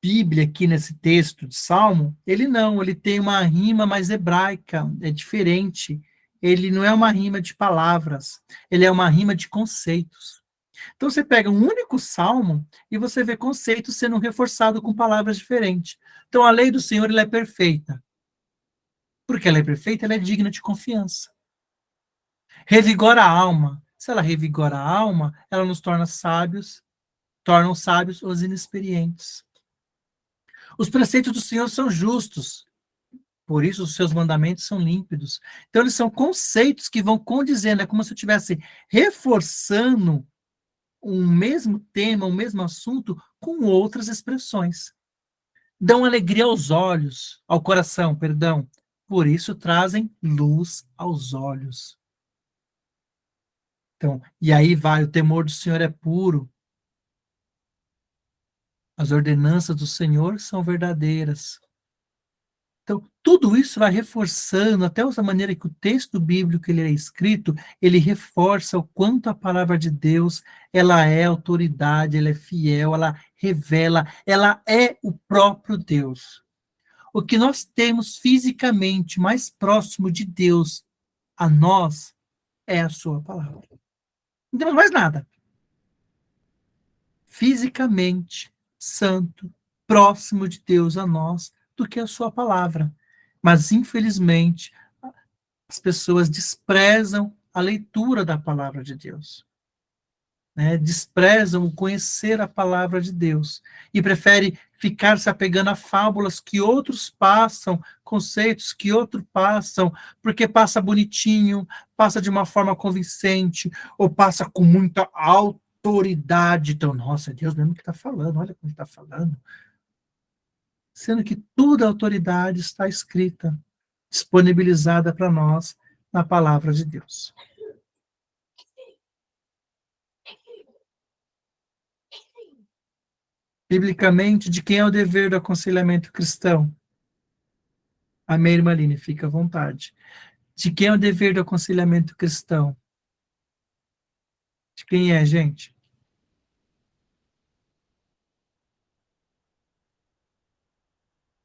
Bíblia, aqui nesse texto de Salmo, ele não, ele tem uma rima mais hebraica, é diferente. Ele não é uma rima de palavras, ele é uma rima de conceitos. Então você pega um único salmo e você vê conceitos sendo reforçados com palavras diferentes. Então a lei do Senhor ela é perfeita. Porque ela é perfeita, ela é digna de confiança. Revigora a alma. Se ela revigora a alma, ela nos torna sábios, tornam sábios os inexperientes. Os preceitos do Senhor são justos, por isso os seus mandamentos são límpidos. Então eles são conceitos que vão condizendo, é como se eu estivesse reforçando um mesmo tema, um mesmo assunto, com outras expressões. Dão alegria aos olhos, ao coração, perdão. Por isso trazem luz aos olhos. Então, e aí vai, o temor do Senhor é puro. As ordenanças do Senhor são verdadeiras. Então, tudo isso vai reforçando, até a maneira que o texto bíblico ele é escrito, ele reforça o quanto a palavra de Deus, ela é autoridade, ela é fiel, ela revela, ela é o próprio Deus. O que nós temos fisicamente mais próximo de Deus a nós é a sua palavra. Não temos mais nada. Fisicamente, santo, próximo de Deus a nós, do que a sua palavra. Mas, infelizmente, as pessoas desprezam a leitura da palavra de Deus. Né? Desprezam o conhecer a palavra de Deus. E preferem ficar se apegando a fábulas que outros passam, conceitos que outros passam, porque passa bonitinho, passa de uma forma convincente, ou passa com muita autoridade. Então, nossa, é Deus mesmo que está falando, olha como está falando. Sendo que toda a autoridade está escrita, disponibilizada para nós na palavra de Deus. Biblicamente, de quem é o dever do aconselhamento cristão? Amém, irmã Aline, fica à vontade. De quem é o dever do aconselhamento cristão? De quem é, gente?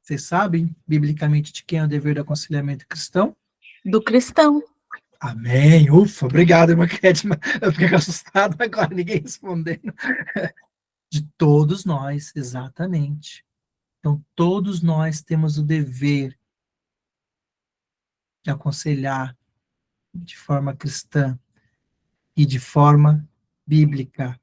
Vocês sabem, biblicamente, de quem é o dever do aconselhamento cristão?
Do cristão.
Amém. Ufa, obrigado, irmã Kétima. Eu fiquei assustado agora, ninguém respondendo. De todos nós, exatamente. Então, todos nós temos o dever de aconselhar de forma cristã e de forma bíblica.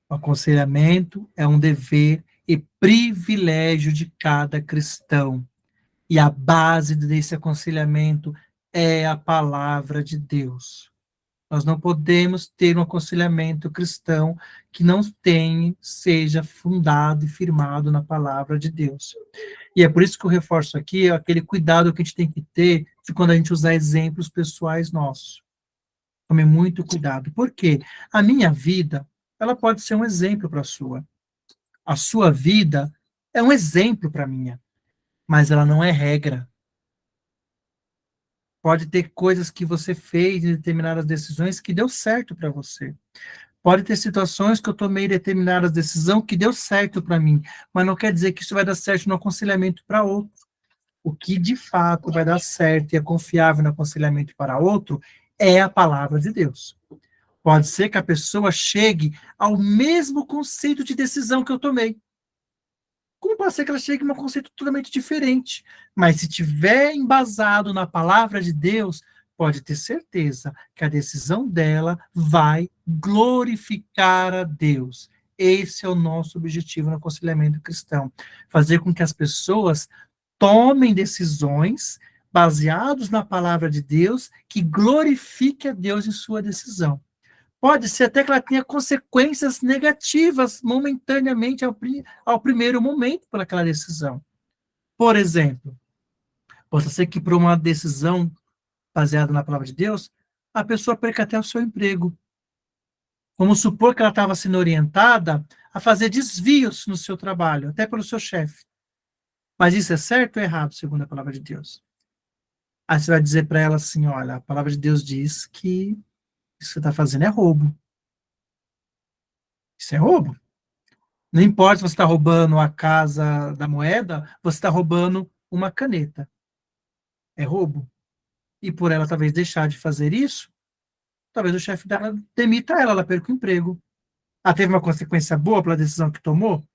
O aconselhamento é um dever e privilégio de cada cristão. E a base desse aconselhamento é a palavra de Deus. Nós não podemos ter um aconselhamento cristão que não seja fundado e firmado na palavra de Deus. E é por isso que eu reforço aqui aquele cuidado que a gente tem que ter de quando a gente usar exemplos pessoais nossos. Tome muito cuidado. Por quê? A minha vida, ela pode ser um exemplo para a sua. A sua vida é um exemplo para a minha, mas ela não é regra. Pode ter coisas que você fez em determinadas decisões que deu certo para você. Pode ter situações que eu tomei determinadas decisões que deu certo para mim, mas não quer dizer que isso vai dar certo no aconselhamento para outro. O que de fato vai dar certo e é confiável no aconselhamento para outro é a palavra de Deus. Pode ser que a pessoa chegue ao mesmo conceito de decisão que eu tomei. Como pode ser que ela chegue a um conceito totalmente diferente? Mas se tiver embasado na palavra de Deus, pode ter certeza que a decisão dela vai glorificar a Deus. Esse é o nosso objetivo no aconselhamento cristão. Fazer com que as pessoas tomem decisões baseadas na palavra de Deus que glorifique a Deus em sua decisão. Pode ser até que ela tenha consequências negativas momentaneamente ao primeiro momento por aquela decisão. Por exemplo, pode ser que por uma decisão baseada na palavra de Deus, a pessoa perca até o seu emprego. Vamos supor que ela estava sendo orientada a fazer desvios no seu trabalho, até pelo seu chefe. Mas isso é certo ou errado, segundo a palavra de Deus? Aí você vai dizer para ela assim, olha, a palavra de Deus diz que isso que você está fazendo é roubo. Isso é roubo. Não importa se você está roubando a casa da moeda, você está roubando uma caneta. É roubo. E por ela talvez deixar de fazer isso, talvez o chefe dela demita ela, ela perca o emprego. Ela teve uma consequência boa pela decisão que tomou?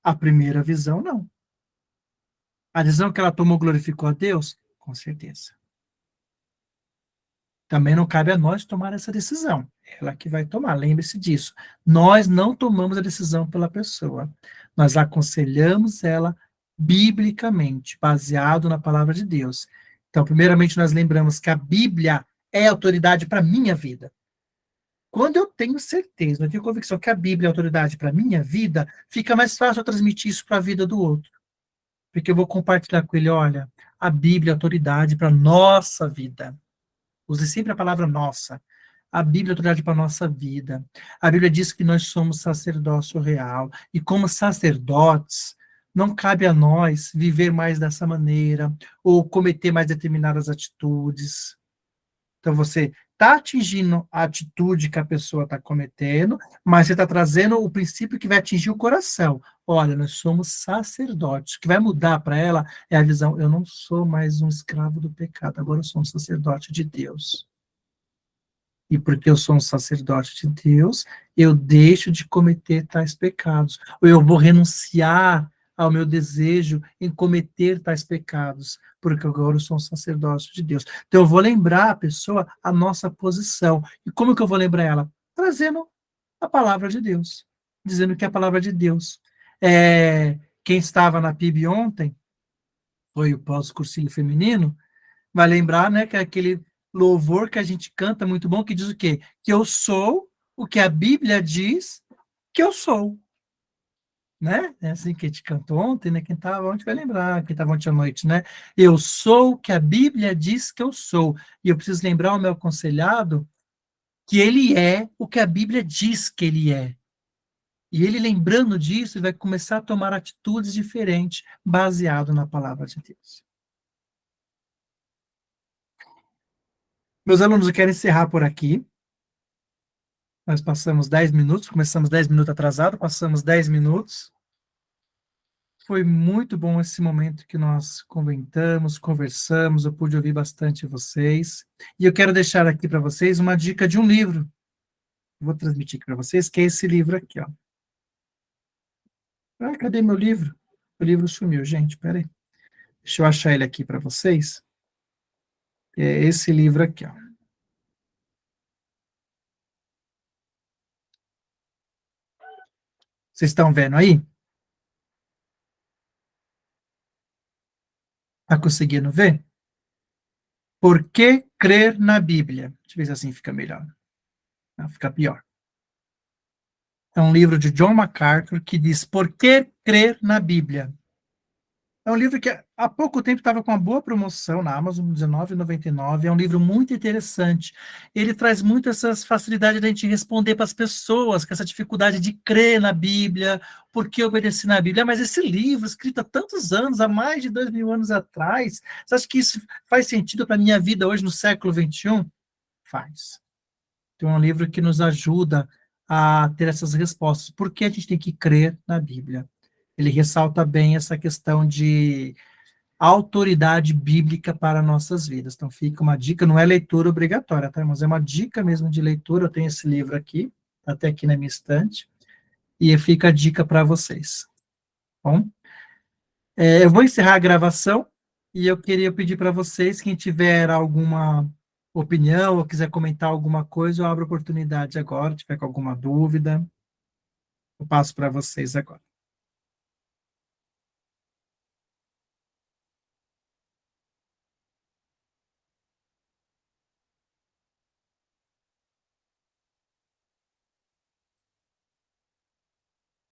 A primeira visão, não. A decisão que ela tomou glorificou a Deus? Com certeza. Também não cabe a nós tomar essa decisão. Ela que vai tomar, lembre-se disso. Nós não tomamos a decisão pela pessoa. Nós aconselhamos ela biblicamente, baseado na palavra de Deus. Então, primeiramente, nós lembramos que a Bíblia é autoridade para a minha vida. Quando eu tenho certeza, eu tenho convicção que a Bíblia é autoridade para a minha vida, fica mais fácil eu transmitir isso para a vida do outro. Porque eu vou compartilhar com ele, olha, a Bíblia é autoridade para a nossa vida. Use sempre a palavra nossa. A Bíblia é autoridade para a nossa vida. A Bíblia diz que nós somos sacerdócio real. E como sacerdotes, não cabe a nós viver mais dessa maneira ou cometer mais determinadas atitudes. Então, você está atingindo a atitude que a pessoa está cometendo, mas você está trazendo o princípio que vai atingir o coração. Olha, nós somos sacerdotes. O que vai mudar para ela é a visão. Eu não sou mais um escravo do pecado, agora eu sou um sacerdote de Deus. E porque eu sou um sacerdote de Deus, eu deixo de cometer tais pecados. Ou eu vou renunciar ao meu desejo em cometer tais pecados, porque agora eu sou um sacerdote de Deus. Então eu vou lembrar a pessoa a nossa posição. E como que eu vou lembrar ela? Trazendo a palavra de Deus. Dizendo que é a palavra de Deus. Quem estava na PIB ontem, foi o pós-cursinho feminino, vai lembrar, né, que é aquele louvor que a gente canta muito bom, que diz o quê? Que eu sou o que a Bíblia diz que eu sou. Né? É assim que a gente cantou ontem, né? Quem estava ontem vai lembrar, quem estava ontem à noite, né? Eu sou o que a Bíblia diz que eu sou. E eu preciso lembrar o meu aconselhado que ele é o que a Bíblia diz que ele é. E ele, lembrando disso, vai começar a tomar atitudes diferentes, baseado na palavra de Deus. Meus alunos, eu quero encerrar por aqui. Nós passamos 10 minutos, começamos 10 minutos atrasado, passamos 10 minutos. Foi muito bom esse momento que nós comentamos, conversamos, eu pude ouvir bastante vocês. E eu quero deixar aqui para vocês uma dica de um livro. Vou transmitir aqui para vocês, que é esse livro aqui, ó. Ah, cadê meu livro? O livro sumiu, gente, peraí. Deixa eu achar ele aqui para vocês. É esse livro aqui, ó. Vocês estão vendo aí? Está conseguindo ver? Por que crer na Bíblia? Deixa eu ver se assim fica melhor. Não, fica pior. É um livro de John MacArthur que diz Por que crer na Bíblia? É um livro que há pouco tempo estava com uma boa promoção na Amazon, R$19,99. É um livro muito interessante. Ele traz muito essas facilidades da gente responder para as pessoas, com essa dificuldade de crer na Bíblia, por que obedecer na Bíblia. Mas esse livro, escrito há tantos anos, há mais de 2.000 anos atrás, você acha que isso faz sentido para a minha vida hoje, no século XXI? Faz. Então, é um livro que nos ajuda a ter essas respostas. Por que a gente tem que crer na Bíblia? Ele ressalta bem essa questão de autoridade bíblica para nossas vidas. Então, fica uma dica, não é leitura obrigatória, tá? Mas é uma dica mesmo de leitura. Eu tenho esse livro aqui, até aqui na minha estante, e fica a dica para vocês. Bom, eu vou encerrar a gravação, e eu queria pedir para vocês, quem tiver alguma opinião, ou quiser comentar alguma coisa, eu abro a oportunidade agora, tiver com alguma dúvida, eu passo para vocês agora.